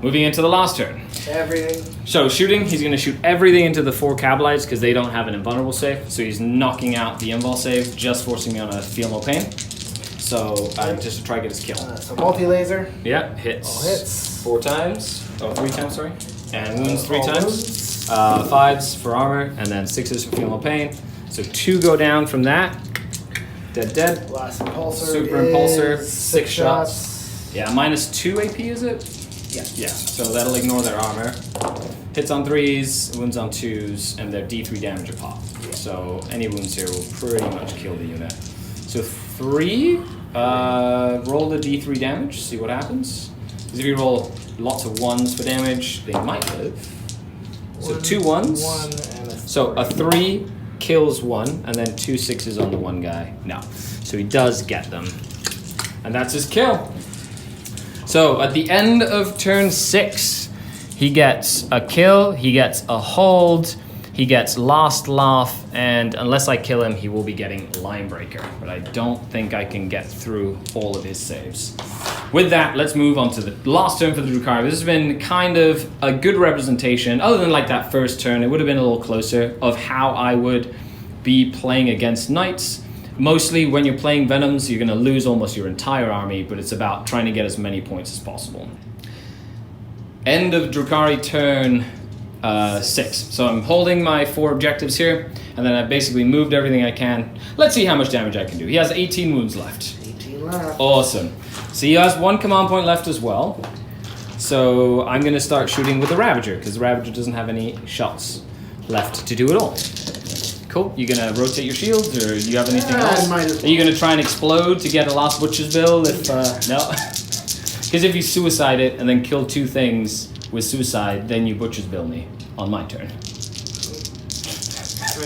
Moving into the last turn. Everything. So shooting, he's going to shoot everything into the 4 Cavalites because they don't have an invulnerable save. So he's knocking out the invul save, just forcing me on a Feel No Pain. So just to try to get his kill. So multi-laser. Yeah, hits. All hits. 4 times. Oh, 3 times, sorry. And wounds 3 all times. wounds. 5s for armor, and then 6s for Feel No Pain. So 2 go down from that. Dead. Last impulsor. Super Impulsor, is 6 shots. Yeah, -2 AP, is it? Yeah, so that'll ignore their armor. Hits on 3s, wounds on 2s, and their D3 damage a pop. So any wounds here will pretty much kill the unit. So 3, roll the D3 damage, see what happens. Because if you roll lots of 1s for damage, they might live. So 2 1s. 1 and a 3. So a 3 kills 1, and then 2 6s on the one guy. No. So he does get them. And that's his kill. So at the end of turn 6, he gets a kill, he gets a hold, he gets last laugh, and unless I kill him, he will be getting line breaker. But I don't think I can get through all of his saves. With that, let's move on to the last turn for the Drukhari. This has been kind of a good representation, other than like that first turn, it would have been a little closer, of how I would be playing against knights. Mostly when you're playing Venoms, you're going to lose almost your entire army, but it's about trying to get as many points as possible. End of Drukhari turn 6. So I'm holding my 4 objectives here, and then I've basically moved everything I can. Let's see how much damage I can do. He has 18 wounds left. 18 left. Awesome. So he has 1 command point left as well. So I'm going to start shooting with the Ravager, because the Ravager doesn't have any shots left to do it all. Cool. You gonna rotate your shields, or do you have anything else? Are you gonna try and explode to get a last Butcher's Bill? If no, because if you suicide it and then kill 2 things with suicide, then you Butcher's Bill me on my turn. Do I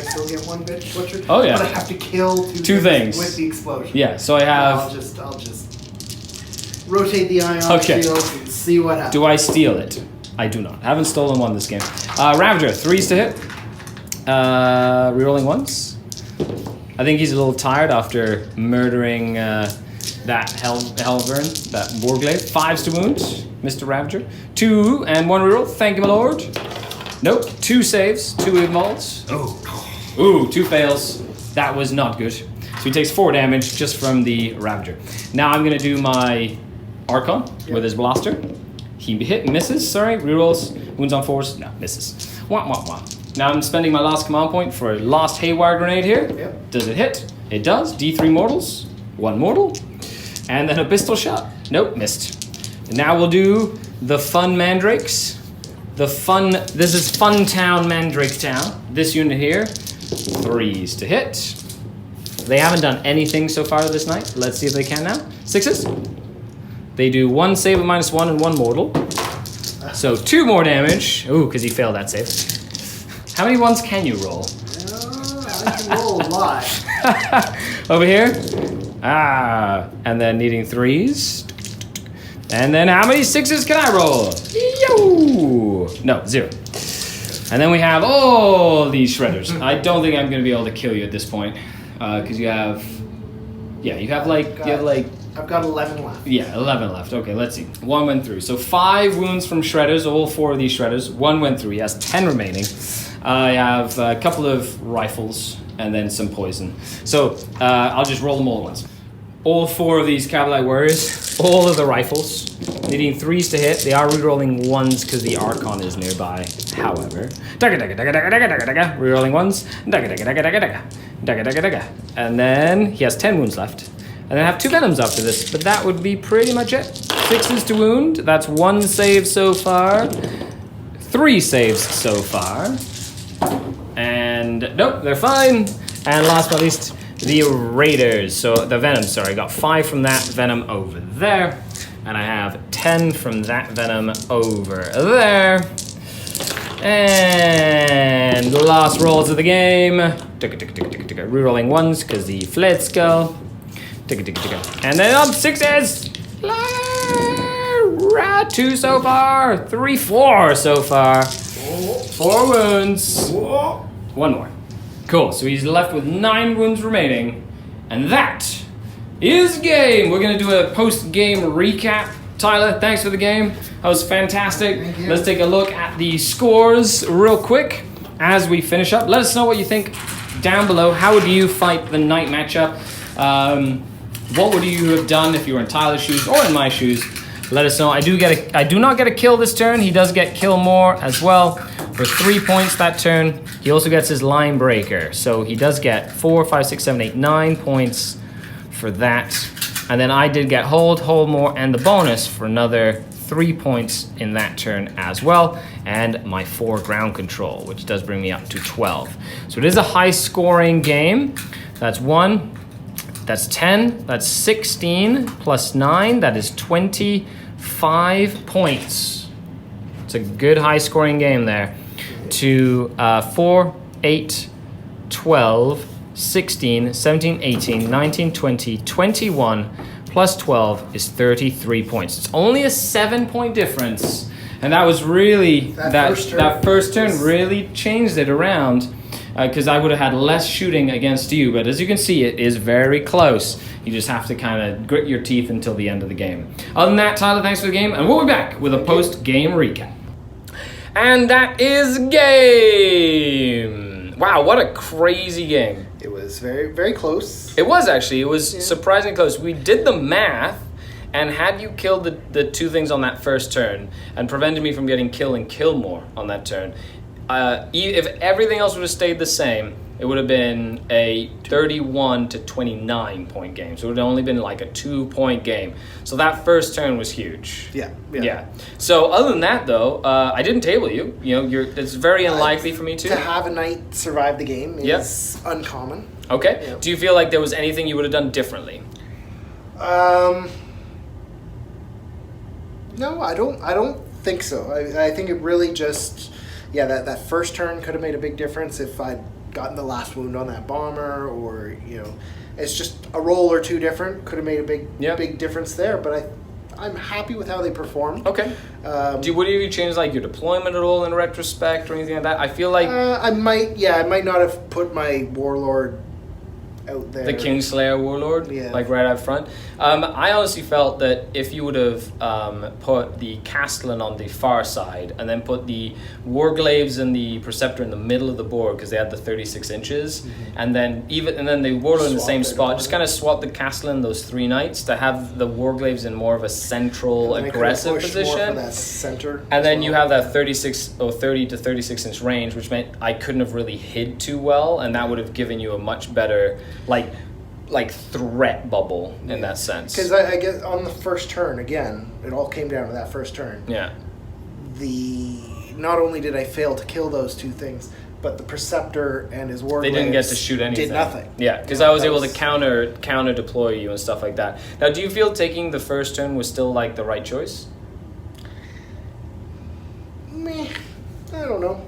still get 1 bitch butchered? Oh yeah. But I have to kill 2 things with the explosion. Yeah. So I have. I'll just rotate the ion shields and see what happens. Do I steal it? I do not. I haven't stolen one this game. Ravager, 3s to hit. Rerolling 1s. I think he's a little tired after murdering that Helvern, that Warglaive. 5s to wound, Mr. Ravager. 2 and 1 reroll. Thank you, my lord. Nope. 2 saves, 2 involves. Oh. Ooh, 2 fails. That was not good. So he takes 4 damage just from the Ravager. Now I'm gonna do my Archon with his blaster. He misses. Sorry, rerolls. Wounds on 4s. No, misses. Wah wah wah. Now I'm spending my last command point for a last Haywire Grenade here. Yep. Does it hit? It does. D3 mortals. 1 mortal. And then a pistol shot. Nope, missed. And now we'll do the fun Mandrakes. This is Fun Town Mandrake Town. This unit here. 3s to hit. They haven't done anything so far this night. Let's see if they can now. 6s. They do 1 save of -1 and 1 mortal. So 2 more damage. Ooh, because he failed that save. How many 1s can you roll? I can roll a lot. Over here. And then needing 3s. And then how many 6s can I roll? Yo! No, 0. And then we have all these shredders. I don't think I'm going to be able to kill you at this point. Because you have... Yeah, you have like... I've got 11 left. Yeah, 11 left. Okay, let's see. 1 went through. So 5 wounds from shredders, all 4 of these shredders. 1 went through. He has 10 remaining. I have a couple of rifles and then some poison. So I'll just roll them all at once. All 4 of these Cavalry Warriors, all of the rifles, needing 3s to hit. They are rerolling 1s because the Archon is nearby. However, rerolling 1s. And then he has 10 wounds left. And then I have 2 Venoms after this, but that would be pretty much it. 6s to wound. That's 1 save so far. 3 saves so far. And nope, they're fine. And last but not least, the Raiders. So the Venom, sorry, I got 5 from that Venom over there. And I have 10 from that Venom over there. And the last rolls of the game. Rerolling 1s because the Flayed Skull. And then up 6s. 2 so far. 3, 4 so far. 4 wounds. 1 more. Cool, so he's left with 9 wounds remaining. And that is game. We're going to do a post-game recap. Tyler, thanks for the game. That was fantastic. Thank you. Let's take a look at the scores real quick as we finish up. Let us know what you think down below. How would you fight the knight matchup? What would you have done if you were in Tyler's shoes or in my shoes? Let us know. I do not get a kill this turn. He does get kill more as well for 3 points that turn. He also gets his line breaker. So he does get 4, 5, 6, 7, 8, 9 points for that. And then I did get hold more, and the bonus for another 3 points in that turn as well. And my 4 ground control, which does bring me up to 12. So it is a high scoring game. That's 1. That's 10. That's 16 plus 9. That is 25 points. It's a good high-scoring game there. To 4, 8, 12, 16, 17, 18, 19, 20, 21 plus 12 is 33 points. It's only a 7-point difference. And that was really, that first turn really changed it around, because I would have had less shooting against you. But as you can see, it is very close. You just have to kind of grit your teeth until the end of the game. Other than that, Tyler, thanks for the game, and we'll be back with a post-game recap. And that is game. Wow, what a crazy game. It was very, very close. It was actually. It was surprisingly close. We did the math, and had you killed the two things on that first turn and prevented me from getting kill and kill more on that turn, if everything else would have stayed the same, it would have been a 31 to 29 point game. So it would have only been like a 2-point game. So that first turn was huge. Yeah. So other than that, though, I didn't table you. You know, it's very unlikely for me to. To have a knight survive the game is uncommon. Okay. Yep. Do you feel like there was anything you would have done differently? No, I don't think so. I think it really just, that first turn could have made a big difference if I'd gotten the last wound on that bomber, or it's just a roll or two different could have made a big difference there. But I'm happy with how they performed. Okay. Would you change like your deployment at all in retrospect or anything like that? I feel like I might not have put my warlord out there. The Kingslayer Warlord, like right out front. I honestly felt that if you would have put the Castellan on the far side and then put the Warglaves and the Preceptor in the middle of the board, because they had the 36 inches, and then the Warlord in the same spot, just kind of swap the Castellan, those 3 knights, to have the Warglaves in more of a central aggressive position. More for that center. And then you have that 36 or 30 to 36 inch range, which meant I couldn't have really hid too well, and that would have given you a much better like threat bubble in that sense. Because I guess on the first turn, again, it all came down to that first turn. Yeah. Not only did I fail to kill those 2 things, but the Preceptor and his Warglaves, they didn't get to shoot anything. Did nothing. Yeah, because I was able to counter deploy you and stuff like that. Now, do you feel taking the first turn was still like the right choice? Meh, I don't know.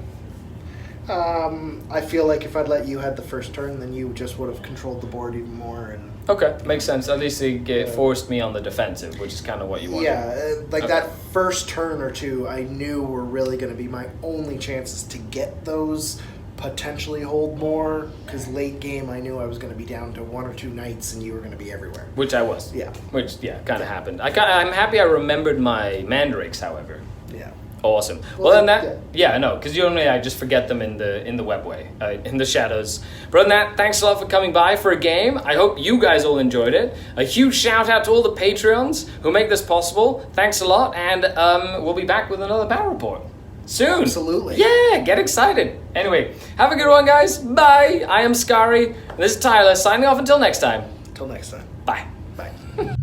I feel like if I'd let you had the first turn, then you just would have controlled the board even more. And okay, makes sense. At least it forced me on the defensive, which is kind of what you wanted. Yeah, that first turn or 2, I knew were really going to be my only chances to get those, potentially hold more, because late game I knew I was going to be down to 1 or 2 knights and you were going to be everywhere. Which I was. Yeah. Which, kind of happened. I'm happy I remembered my mandrakes, however. Yeah. Awesome. Well, then that, I know, because normally I just forget them in the webway, in the shadows. But other than that, thanks a lot for coming by for a game. I hope you guys all enjoyed it. A huge shout out to all the Patreons who make this possible. Thanks a lot, and we'll be back with another battle report soon. Absolutely. Yeah, get excited. Anyway, have a good one, guys. Bye. I am Skari. This is Tyler signing off until next time. Until next time. Bye. Bye.